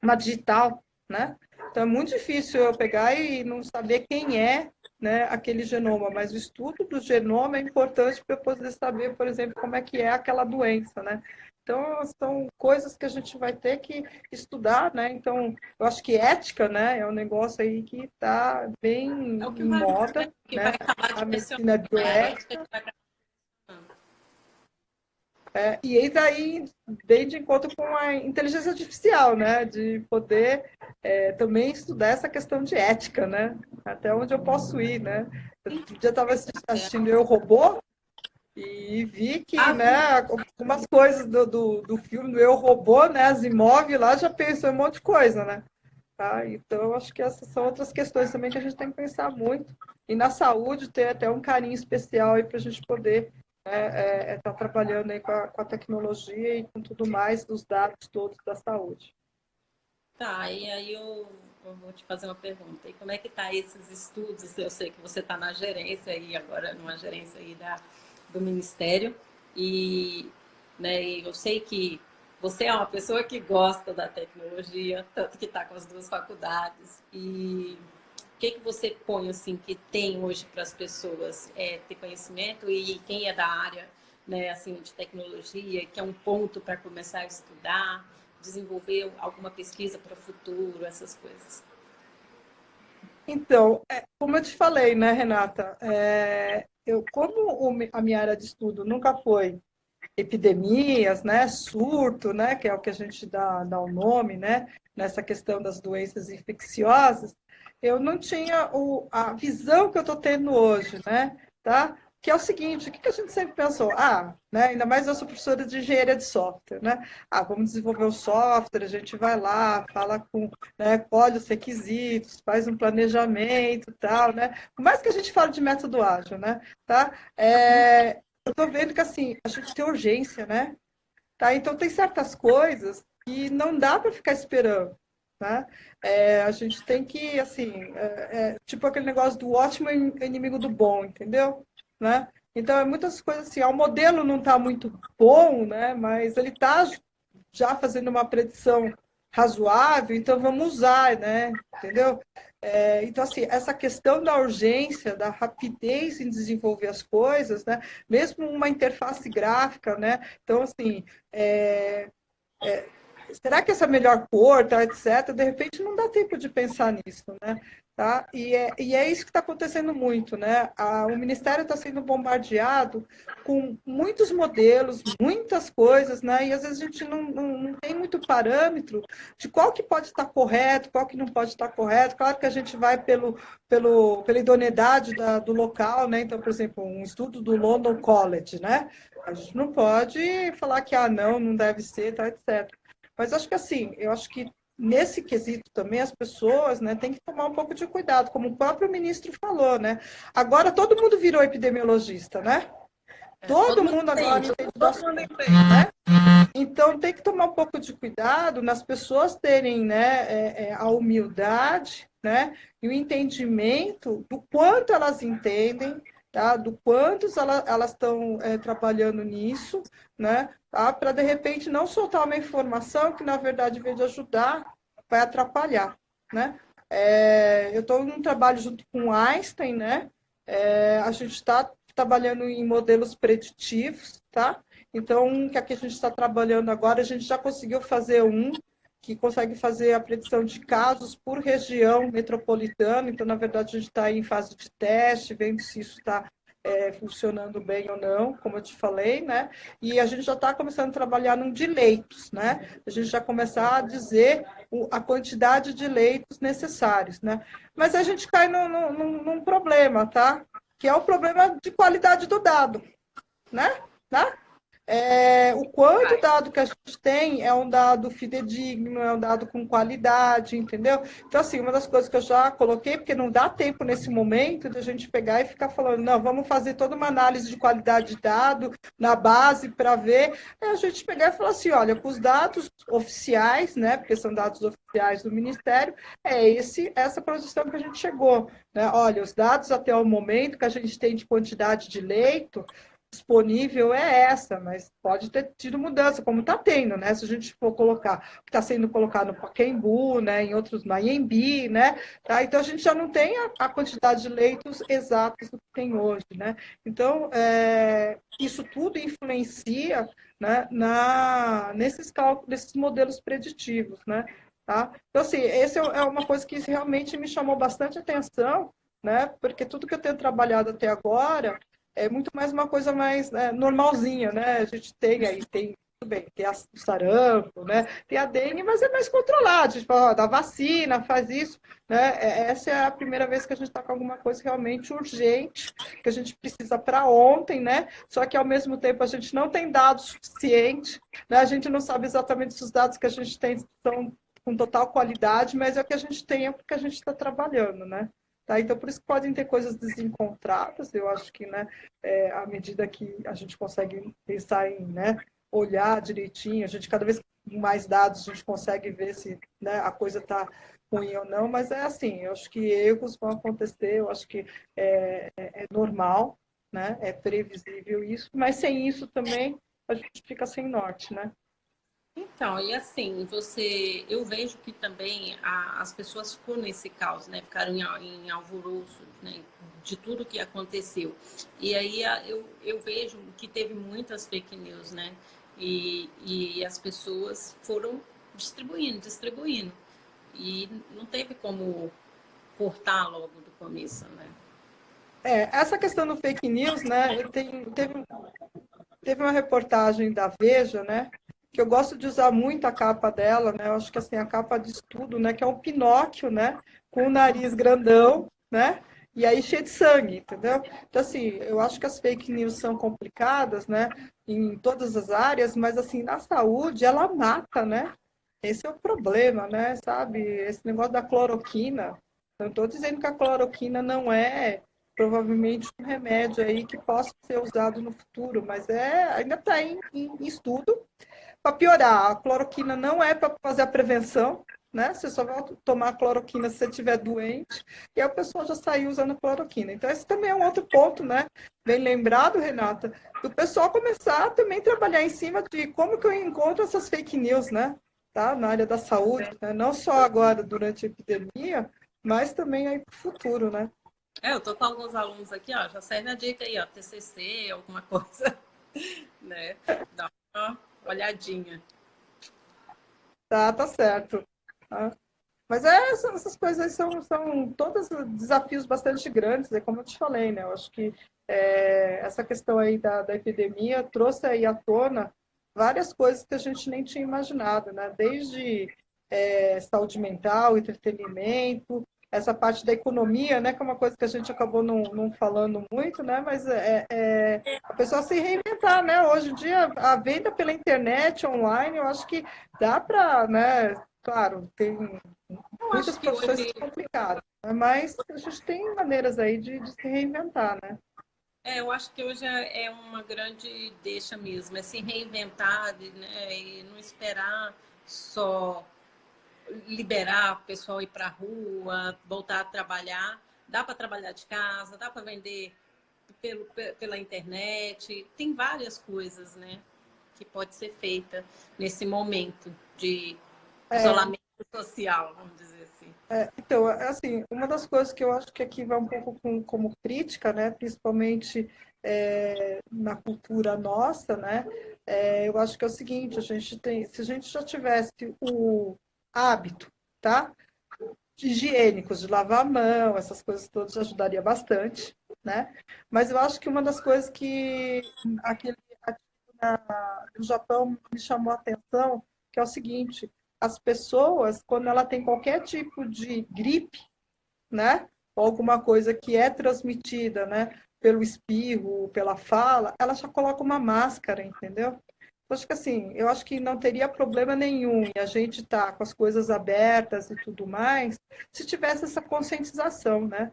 uma digital, né. Então, é muito difícil eu pegar e não saber quem é, né, aquele genoma, mas o estudo do genoma é importante para eu poder saber, por exemplo, como é que é aquela doença, né. Então, são coisas que a gente vai ter que estudar, né? Então, eu acho que ética, né, é um negócio aí que está bem É o que em vai, moda, que né? vai acabar A direcionando, medicina né? A ética bioética, que vai direcionando. e entra aí bem de encontro com a inteligência artificial, né? De poder também estudar essa questão de ética, né? Até onde eu posso ir, né? Outro dia estava assistindo Eu, Robô, e vi que, Ah, né, sim. algumas coisas do filme do Eu, Robô, né, Asimov lá já pensou em um monte de coisa, né? Tá? Então, acho que essas são outras questões também que a gente tem que pensar muito. E na saúde, ter até um carinho especial aí para a gente poder estar trabalhando aí com a tecnologia e com tudo mais dos dados todos da saúde. Tá, e aí eu vou te fazer uma pergunta. E como é que tá esses estudos? Eu sei que você está na gerência aí, agora numa gerência aí do Ministério, e, né, e eu sei que você é uma pessoa que gosta da tecnologia, tanto que está com as duas faculdades. E o que você põe assim que tem hoje para as pessoas ter conhecimento e quem é da área, né, assim, de tecnologia, que é um ponto para começar a estudar, desenvolver alguma pesquisa para o futuro, essas coisas. Então, como eu te falei, né, Renata, a minha área de estudo nunca foi epidemias, né, surto, né, que é o que a gente dá o nome, né, nessa questão das doenças infecciosas, eu não tinha a visão que eu estou tendo hoje, né, tá? Que é o seguinte, o que a gente sempre pensou? Né, ainda mais eu sou professora de engenharia de software, né? Vamos desenvolver o software, a gente vai lá, fala com, né, colhe os requisitos, faz um planejamento, tal, né? Por mais que a gente fale de método ágil, né, tá? Eu tô vendo que assim, a gente tem urgência, né? Tá? Então tem certas coisas que não dá para ficar esperando, né? A gente tem que, assim, tipo aquele negócio do ótimo inimigo do bom, entendeu? Né? Então, muitas coisas assim, o modelo não está muito bom, né? Mas ele está já fazendo uma predição razoável, então vamos usar, né? Entendeu? Então, assim, essa questão da urgência, da rapidez em desenvolver as coisas, né? Mesmo uma interface gráfica, né? Então, assim, será que essa é a melhor cor, tá, etc. De repente não dá tempo de pensar nisso, né? Tá? E é isso que está acontecendo muito, né? O Ministério está sendo bombardeado com muitos modelos, muitas coisas, né? E às vezes a gente não tem muito parâmetro de qual que pode estar correto, qual que não pode estar correto. Claro que a gente vai pela idoneidade do local, né? Então, por exemplo, um estudo do London College, né? A gente não pode falar que, não deve ser, tá, etc. Mas acho que assim, eu acho que nesse quesito também as pessoas, né, têm que tomar um pouco de cuidado, como o próprio ministro falou, né? Agora todo mundo virou epidemiologista, né? Todo Todo mundo mundo agora entende, entende do todo mundo assunto, entende. né? Então tem que tomar um pouco de cuidado nas pessoas terem, né, a humildade, né, e o entendimento do quanto elas entendem, tá? Do quanto elas estão trabalhando nisso, né? Tá? Para de repente não soltar uma informação que na verdade, em vez de ajudar, vai atrapalhar, né? Eu estou num trabalho junto com o Einstein, né? A gente está trabalhando em modelos preditivos, tá? Então, o que aqui a gente está trabalhando agora, a gente já conseguiu fazer que consegue fazer a predição de casos por região metropolitana. Então, na verdade, a gente está em fase de teste, vendo se isso está funcionando bem ou não, como eu te falei, né? E a gente já está começando a trabalhar num de leitos, né? A gente já começar a dizer a quantidade de leitos necessários, né? Mas a gente cai num problema, tá? Que é o problema de qualidade do dado, né? Tá? O quanto o dado que a gente tem é um dado fidedigno, é um dado com qualidade, entendeu? Então, assim, uma das coisas que eu já coloquei, porque não dá tempo nesse momento de a gente pegar e ficar falando, não, vamos fazer toda uma análise de qualidade de dado na base para ver. Aí a gente pegar e falar assim, olha, com os dados oficiais, né, porque são dados oficiais do Ministério, essa projeção que a gente chegou, né? Olha, os dados até o momento que a gente tem de quantidade de leito, disponível é essa, mas pode ter tido mudança, como está tendo, né? Se a gente for colocar o que está sendo colocado no Pacaembu, né? Em outros, na Anhembi, né? Tá? Então a gente já não tem a quantidade de leitos exatos do que tem hoje, né? Então isso tudo influencia, né? Nesses cálculos, nesses modelos preditivos, né? Tá? Então assim, esse é uma coisa que realmente me chamou bastante atenção, né? Porque tudo que eu tenho trabalhado até agora é muito mais uma coisa mais normalzinha, né? A gente tem, tudo bem, tem o sarampo, né? Tem a dengue, mas é mais controlado. A gente fala, dá vacina, faz isso, né? Essa é a primeira vez que a gente está com alguma coisa realmente urgente, que a gente precisa para ontem, né? Só que ao mesmo tempo a gente não tem dados suficientes, né? A gente não sabe exatamente se os dados que a gente tem são com total qualidade, mas é o que a gente tem, é porque a gente está trabalhando, né? Tá? Então, por isso que podem ter coisas desencontradas, eu acho que, né, à medida que a gente consegue pensar em, né, olhar direitinho, a gente cada vez com mais dados a gente consegue ver se, né, a coisa está ruim ou não, mas é assim, eu acho que erros vão acontecer, eu acho que é normal, né, é previsível isso, mas sem isso também a gente fica sem norte, né? Então, e assim, eu vejo que também as pessoas ficam nesse caos, né? Ficaram em alvoroço, né? De tudo que aconteceu. E aí eu vejo que teve muitas fake news, né? E as pessoas foram distribuindo. E não teve como cortar logo do começo, né? Essa questão do fake news, né, teve uma reportagem da Veja, né, que eu gosto de usar muito a capa dela, né, eu acho que assim, a capa de estudo, né, que é um Pinóquio, né, com o nariz grandão, né, e aí cheio de sangue, entendeu? Então, assim, eu acho que as fake news são complicadas, né, em todas as áreas, mas, assim, na saúde, ela mata, né? Esse é o problema, né, sabe? Esse negócio da cloroquina, eu não estou dizendo que a cloroquina não é provavelmente um remédio aí que possa ser usado no futuro, mas ainda está em estudo. Para piorar, a cloroquina não é para fazer a prevenção, né? Você só vai tomar cloroquina se você estiver doente, e a pessoa já saiu usando cloroquina. Então, esse também é um outro ponto, né? Bem lembrado, Renata, do pessoal começar a também trabalhar em cima de como que eu encontro essas fake news, né? Tá? Na área da saúde, né? Não só agora durante a epidemia, mas também aí para o futuro, né? Eu tô com alguns alunos aqui, ó, já serve a dica aí, ó, TCC, alguma coisa, né? Dá uma olhadinha. Tá certo. Tá? Mas essas coisas são todos desafios bastante grandes, é como eu te falei, né? Eu acho que essa questão aí da epidemia trouxe aí à tona várias coisas que a gente nem tinha imaginado, né? Desde saúde mental, entretenimento, essa parte da economia, né? Que é uma coisa que a gente acabou não falando muito, né? Mas a pessoa se reinventar, né? Hoje em dia, a venda pela internet, online, eu acho que dá para, né? Claro, tem Eu muitas acho que profissões hoje, são complicadas, né? Mas a gente tem maneiras aí de se reinventar, né? eu acho que hoje é uma grande deixa mesmo, é se reinventar, né, e não esperar só liberar o pessoal ir para a rua, voltar a trabalhar. Dá para trabalhar de casa, dá para vender pela internet, tem várias coisas, né, que pode ser feita nesse momento de É, isolamento social, vamos dizer assim. então, assim, uma das coisas que eu acho que aqui vai um pouco como crítica, né, principalmente na cultura nossa, né, eu acho que é o seguinte, se a gente já tivesse o hábito, tá, higiênicos, de lavar a mão, essas coisas todas ajudaria bastante, né, mas eu acho que uma das coisas que aquele no Japão me chamou a atenção, que é o seguinte, as pessoas, quando ela tem qualquer tipo de gripe, né, ou alguma coisa que é transmitida, né, pelo espirro, pela fala, ela já coloca uma máscara, entendeu? Eu acho que assim, eu acho que não teria problema nenhum em a gente estar com as coisas abertas e tudo mais, se tivesse essa conscientização, né?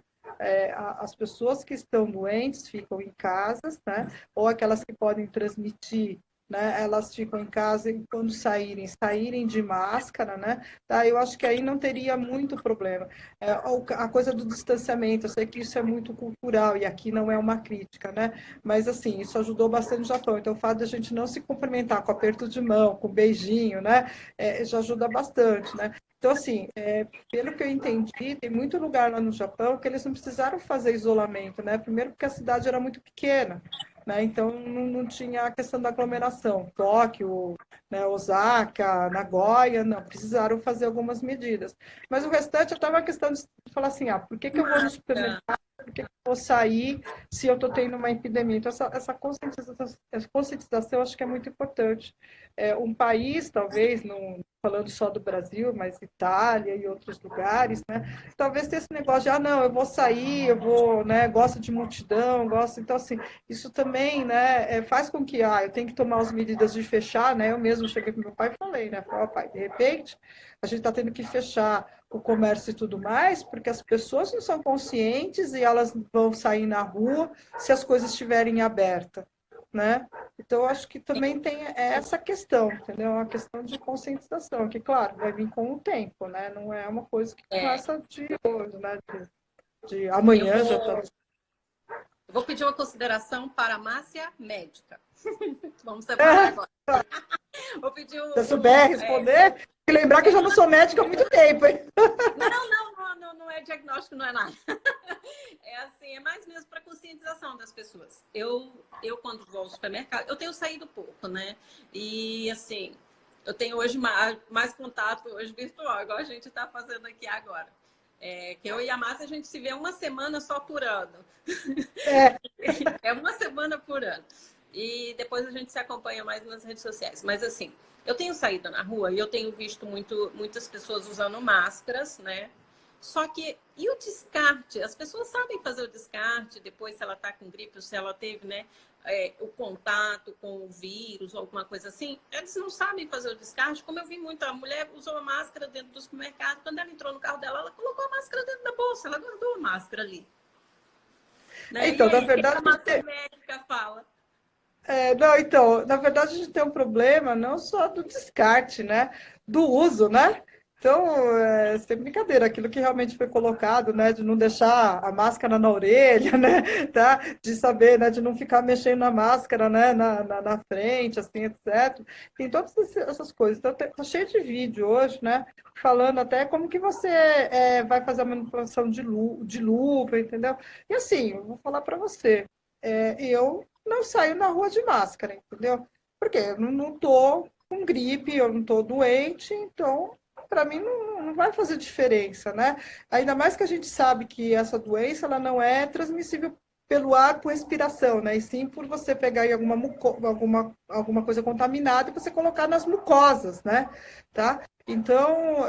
As pessoas que estão doentes ficam em casas, né? Ou aquelas que podem transmitir, né? Elas ficam em casa e quando saírem de máscara, né? Tá? Eu acho que aí não teria muito problema. A coisa do distanciamento, eu sei que isso é muito cultural e aqui não é uma crítica, né? Mas assim, isso ajudou bastante o Japão. Então, o fato de a gente não se cumprimentar com aperto de mão, com beijinho, né? Já ajuda bastante, né? Então, assim, pelo que eu entendi, tem muito lugar lá no Japão que eles não precisaram fazer isolamento, né? Primeiro porque a cidade era muito pequena, né? Então não tinha a questão da aglomeração. Tóquio, né, Osaka, Nagoya, não, precisaram fazer algumas medidas. Mas o restante até uma questão de falar assim, por que eu vou no supermercado? Por que eu vou sair se eu estou tendo uma epidemia? Então, essa conscientização eu acho que é muito importante. Um país, talvez, não falando só do Brasil, mas Itália e outros lugares, né? Talvez tenha esse negócio de, não, eu vou sair, eu vou, né, gosto de multidão, gosto. Então, assim, isso também, né, faz com que, eu tenho que tomar as medidas de fechar, né? Eu mesmo cheguei para meu pai e falei, né? Falei, pai, de repente, a gente está tendo que fechar o comércio e tudo mais, porque as pessoas não são conscientes e elas vão sair na rua se as coisas estiverem abertas, né? Então, eu acho que também tem essa questão, entendeu? Uma questão de conscientização, que, claro, vai vir com o tempo, né? Não é uma coisa que É, começa de hoje, né? De eu amanhã já está. vou, vou pedir uma consideração para a Márcia médica. Vamos separar agora. Vou pedir Se eu souber responder, e lembrar que eu já não sou médica há muito tempo, hein? não é diagnóstico, não é nada. É assim, é mais mesmo para conscientização das pessoas. Quando vou ao supermercado, eu tenho saído pouco, né? E assim, eu tenho hoje mais contato hoje virtual, igual a gente está fazendo aqui agora. Que eu e a Márcia, a gente se vê uma semana só por ano. É, É uma semana por ano. E depois a gente se acompanha mais nas redes sociais. Mas assim, eu tenho saído na rua e eu tenho visto muitas pessoas usando máscaras, né? Só que, e o descarte? As pessoas sabem fazer o descarte depois se ela está com gripe ou se ela teve, né, o contato com o vírus ou alguma coisa assim. Eles não sabem fazer o descarte. Como eu vi muito, a mulher usou a máscara dentro do supermercado. Quando ela entrou no carro dela, ela colocou a máscara dentro da bolsa, ela guardou a máscara ali. Né? E então, na aí, o que a verdade, massa médica fala? não, então, na verdade, a gente tem um problema não só do descarte, né? Do uso, né? Então, sem brincadeira, aquilo que realmente foi colocado, né? De não deixar a máscara na orelha, né? Tá? De saber, né? De não ficar mexendo na máscara, né? Na frente, assim, etc. Tem todas essas coisas. Então, tá cheio de vídeo hoje, né? Falando até como que você vai fazer a manipulação de luva, entendeu? E assim, eu vou falar para você. Eu não saio na rua de máscara, entendeu? Porque eu não tô com com gripe, eu não estou doente, então para mim não vai fazer diferença, né? Ainda mais que a gente sabe que essa doença ela não é transmissível pelo ar por respiração, né? E sim por você pegar aí alguma coisa contaminada e você colocar nas mucosas, né? Tá? Então,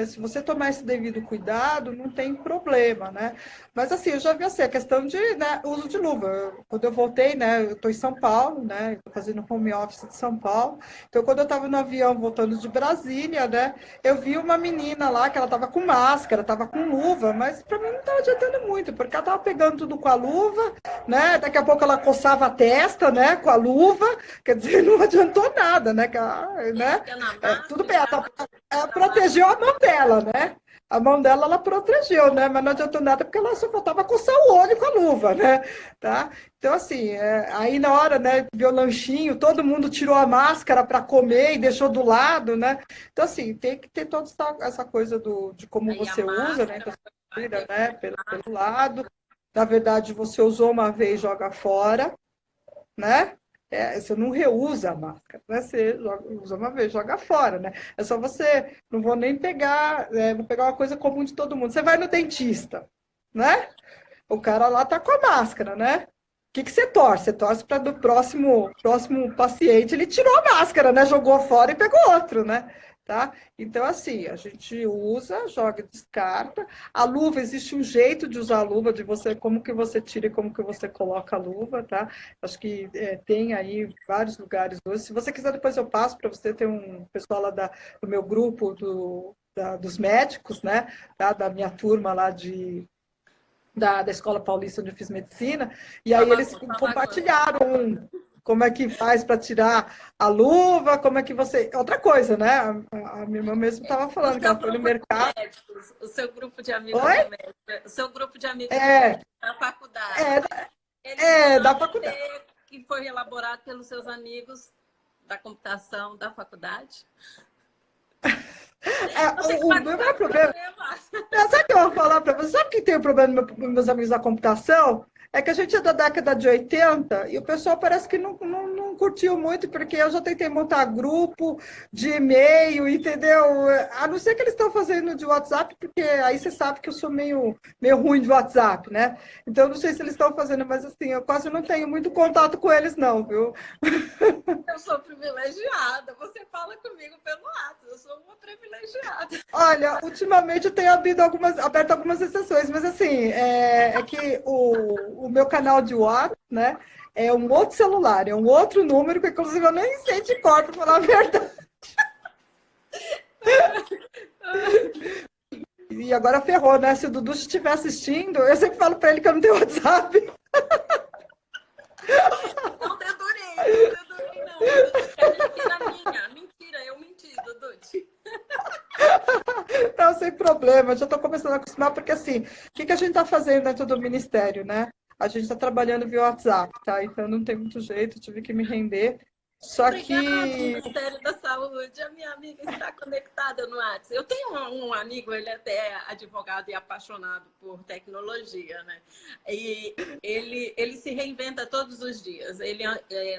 se você tomar esse devido cuidado, não tem problema, né? Mas assim, eu já vi assim, a questão de, né, uso de luva. Quando eu voltei, né, eu estou em São Paulo, né, estou fazendo home office de São Paulo. Então, quando eu estava no avião voltando de Brasília, né, eu vi uma menina lá que ela estava com máscara, estava com luva, mas para mim não estava adiantando muito, porque ela estava pegando tudo com a luva, né? Daqui a pouco ela coçava a testa, né, com a luva, quer dizer, não adiantou nada, né? Né? Tudo bem, ela protegeu a mão dela, né? A mão dela, ela protegeu, né? Mas não adiantou nada porque ela só faltava coçar o olho com a luva, né? Tá? Então, assim, aí na hora, né, viu o lanchinho, todo mundo tirou a máscara para comer e deixou do lado, né? Então, assim, tem que ter toda essa coisa de como você usa, né? Então, tira, né, pelo lado. Na verdade, você usou uma vez, joga fora, né? Você não reusa a máscara, né? Você usa uma vez, joga fora, né? É só você, não vou nem pegar, vou pegar uma coisa comum de todo mundo. Você vai no dentista, né? O cara lá tá com a máscara, né? O que você torce? Você torce para do próximo paciente, ele tirou a máscara, né? Jogou fora e pegou outro, né? Tá? Então, assim, a gente usa, joga e descarta. A luva, existe um jeito de usar a luva, de você, como que você tira e como que você coloca a luva, tá? Acho que tem aí vários lugares hoje. Se você quiser, depois eu passo para você ter um pessoal lá do meu grupo dos médicos, né? Tá? Da minha turma lá da Escola Paulista onde eu fiz medicina, e aí eles compartilharam como é que faz para tirar a luva, como é que você... Outra coisa, né? A minha irmã mesmo estava falando que ela foi no mercado. Médicos, o seu grupo de amigos Oi? médicos, o seu grupo de amigos médicos da faculdade. Da faculdade. Que foi elaborado pelos seus amigos da computação da faculdade. O meu problema. Sabe o que eu vou falar para você? Sabe que tem o problema dos meus amigos da computação? É que a gente é da década de 80 e o pessoal parece que não curtiu muito, porque eu já tentei montar grupo de e-mail, entendeu? A não ser que eles estão fazendo de WhatsApp, porque aí você sabe que eu sou meio ruim de WhatsApp, né? Então, não sei se eles estão fazendo, mas assim, eu quase não tenho muito contato com eles, não, viu? Eu sou privilegiada. Você fala comigo pelo WhatsApp. Eu sou uma privilegiada. Olha, ultimamente eu tenho aberto algumas exceções, mas assim, é que o meu canal de WhatsApp, né, é um outro celular, é um outro número, que inclusive eu nem sei de cor, para falar a verdade. E agora ferrou, né? Se o Dudu estiver assistindo, eu sempre falo para ele que eu não tenho WhatsApp. Não dedurei, não. Mentira, eu menti, Dudu. Não, sem problema, já estou começando a acostumar, porque assim, o que a gente está fazendo dentro do Ministério, né? A gente está trabalhando via WhatsApp, tá? Então não tem muito jeito, tive que me render. Só Obrigada, que... Ministério da Saúde. A minha amiga está conectada no WhatsApp. Eu tenho um amigo, ele até é advogado e apaixonado por tecnologia, né? E ele se reinventa todos os dias. Ele,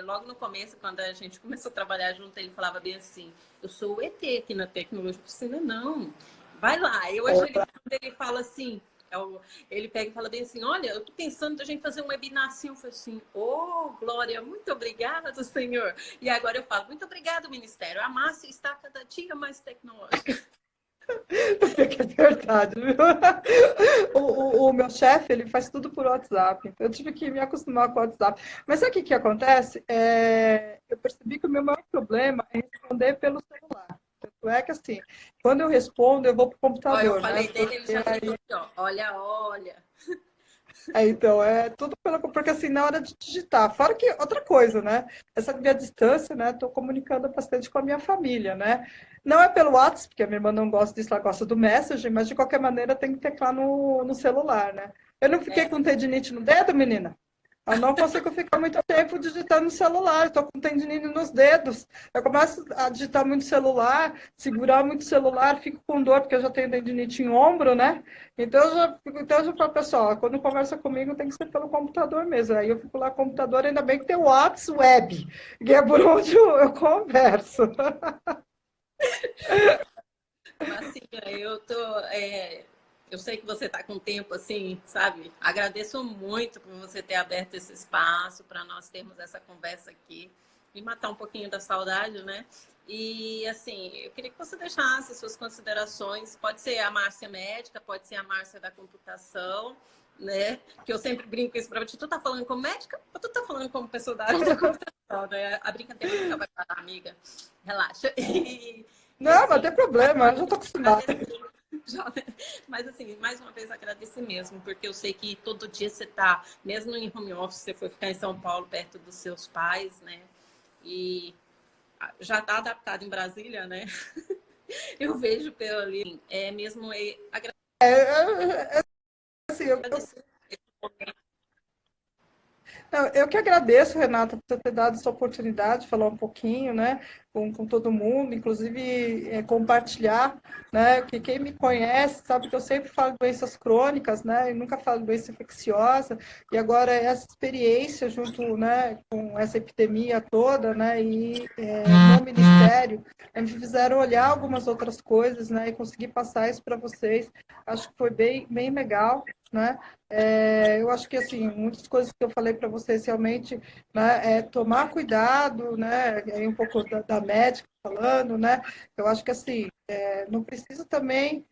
logo no começo, quando a gente começou a trabalhar junto, ele falava bem assim, eu sou o ET aqui na tecnologia. Eu falei assim, não, vai lá. Eu acho que ele fala assim... Ele pega e fala bem assim, olha, eu tô pensando da gente fazer um webinar assim. Eu falei assim, Glória, muito obrigada, Senhor. E agora eu falo, muito obrigado, Ministério. A Márcia está cada dia mais tecnológica. É verdade, viu? O meu chefe, ele faz tudo por WhatsApp. Eu tive que me acostumar com o WhatsApp. Mas sabe o que acontece? Eu percebi que o meu maior problema é responder pelo celular. Tanto é que, assim, quando eu respondo, eu vou para o computador. Olha, eu falei né? dele, ele já falou aqui, ó. Olha. Então, é tudo porque assim, na hora de digitar. Fora que, outra coisa, né? Essa minha distância, né? Estou comunicando bastante com a minha família, né? Não é pelo WhatsApp, porque a minha irmã não gosta disso, ela gosta do Messenger, mas de qualquer maneira tem que teclar no celular, né? Eu não fiquei com tendinite no dedo, menina? Eu não consigo ficar muito tempo digitando no celular, estou com tendinite nos dedos. Eu começo a digitar muito celular, segurar muito celular, fico com dor, porque eu já tenho tendinite em ombro, né? Então eu já falo, pessoal, quando conversa comigo tem que ser pelo computador mesmo. Aí eu fico lá no computador, ainda bem que tem o WhatsApp, que é por onde eu converso. Marcinha, eu sei que você está com tempo, assim, sabe? Agradeço muito por você ter aberto esse espaço para nós termos essa conversa aqui e matar um pouquinho da saudade, né? E, assim, eu queria que você deixasse suas considerações. Pode ser a Márcia médica, pode ser a Márcia da computação, né? Que eu sempre brinco isso para você. Tu tá falando como médica ou tu tá falando como pessoa da área da computação, né? A brincadeira nunca vai parar, amiga. Relaxa. E Não, mas assim, tem problema, eu já estou acostumada. mas assim, mais uma vez agradecer mesmo, porque eu sei que todo dia você está, mesmo em home office, você foi ficar em São Paulo perto dos seus pais, né? E já está adaptado em Brasília, né? Eu vejo pelo ali, mesmo Assim, eu, agradecer. Não, eu que agradeço, Renata, por você ter dado essa oportunidade de falar um pouquinho, né, com todo mundo, inclusive compartilhar, né, que quem me conhece sabe que eu sempre falo de doenças crônicas, né, e nunca falo de doença infecciosa, e agora essa experiência junto, né, com essa epidemia toda, né, e no Ministério, me fizeram olhar algumas outras coisas, né, e conseguir passar isso para vocês, acho que foi bem, bem legal, né, eu acho que, assim, muitas coisas que eu falei para vocês realmente, né, tomar cuidado, né, aí um pouco da médica falando, né, eu acho que, assim, não precisa também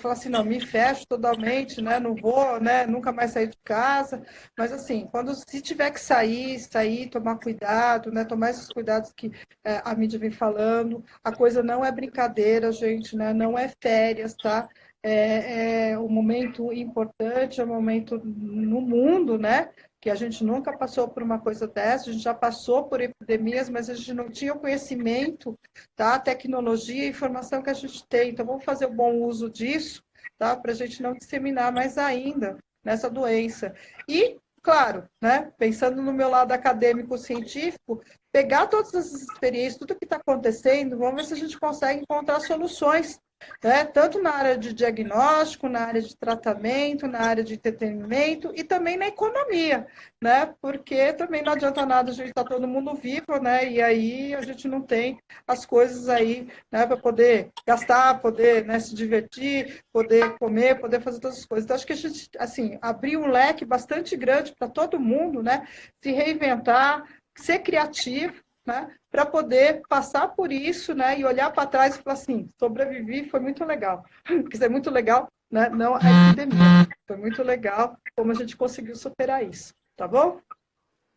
falar assim, não, me fecho totalmente, né, não vou, né, nunca mais sair de casa, mas, assim, quando se tiver que sair, tomar cuidado, né, tomar esses cuidados que a mídia vem falando, a coisa não é brincadeira, gente, né, não é férias, tá? É um momento importante, é um momento no mundo, né? Que a gente nunca passou por uma coisa dessa, a gente já passou por epidemias, mas a gente não tinha o conhecimento, tá? A tecnologia e informação que a gente tem. Então, vamos fazer o bom uso disso, tá? Para a gente não disseminar mais ainda nessa doença. E, claro, né? Pensando no meu lado acadêmico científico, pegar todas essas experiências, tudo que está acontecendo, vamos ver se a gente consegue encontrar soluções, né? Tanto na área de diagnóstico, na área de tratamento, na área de entretenimento e também na economia, né? Porque também não adianta nada a gente estar todo mundo vivo, né? E aí a gente não tem as coisas aí, né, para poder gastar, poder, né, se divertir, poder comer, poder fazer todas as coisas. Então, acho que a gente, assim, abriu um leque bastante grande para todo mundo, né? Se reinventar, ser criativo, né, para poder passar por isso, né, e olhar para trás e falar assim, sobrevivi, foi muito legal. Porque isso é muito legal, né, não a epidemia. Foi muito legal como a gente conseguiu superar isso, tá bom?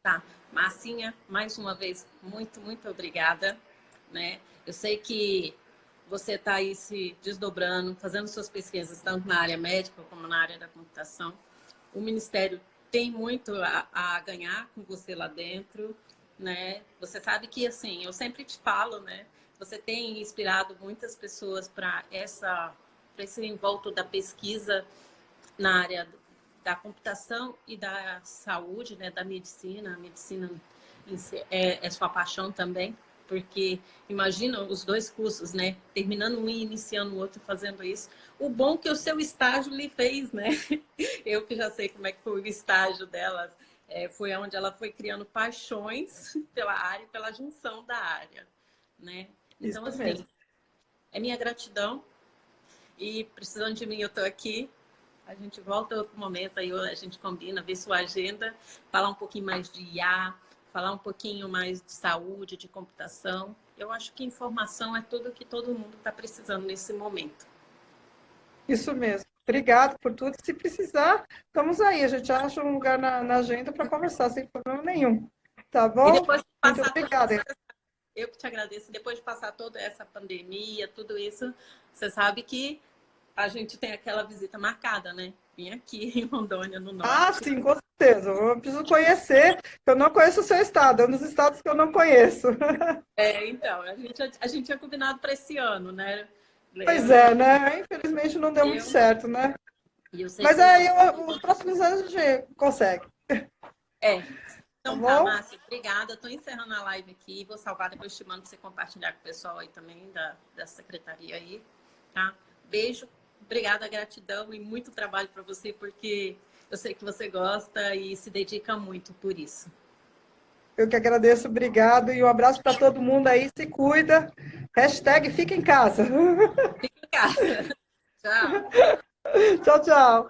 Tá. Marcinha, mais uma vez, muito, muito obrigada, né? Eu sei que você está aí se desdobrando, fazendo suas pesquisas, tanto na área médica como na área da computação. O Ministério tem muito a ganhar com você lá dentro, né? Você sabe que, assim, eu sempre te falo, né? Você tem inspirado muitas pessoas para esse envolto da pesquisa na área da computação e da saúde, né? Da medicina. A medicina é sua paixão também, porque imagina os dois cursos, né? Terminando um e iniciando o outro fazendo isso. O bom que o seu estágio lhe fez, né? Eu que já sei como é que foi o estágio delas, foi onde ela foi criando paixões pela área e pela junção da área, né? Isso Então, assim, mesmo. é minha gratidão e precisando de mim, eu estou aqui. A gente volta outro momento aí, a gente combina, vê sua agenda, falar um pouquinho mais de IA, falar um pouquinho mais de saúde, de computação. Eu acho que informação é tudo que todo mundo está precisando nesse momento. Isso mesmo. Obrigado por tudo. Se precisar, estamos aí. A gente acha um lugar na agenda para conversar sem problema nenhum. Tá E bom? depois de Muito passar toda obrigada. eu que te agradeço, depois de passar toda essa pandemia, tudo isso, você sabe que a gente tem aquela visita marcada, né? Vim aqui em Rondônia, no Ah, norte. sim, com certeza. Eu preciso conhecer. Eu não conheço o seu estado, é um dos estados que eu não conheço. Então, a gente tinha combinado para esse ano, né? Pois Eu, é, né? Infelizmente não deu muito eu, certo, né? e eu sei Mas que aí os próximos anos a gente consegue. É. Tá Então tá, bom? Márcia, obrigada. Estou encerrando a live aqui. Vou salvar, depois te mando para você compartilhar com o pessoal aí também da secretaria aí, tá? Beijo, obrigada, gratidão e muito trabalho para você, porque eu sei que você gosta e se dedica muito por isso. Eu que agradeço, obrigado. E um abraço para todo mundo aí, se cuida. Hashtag fica em casa. Fica em casa. Tchau. Tchau, tchau.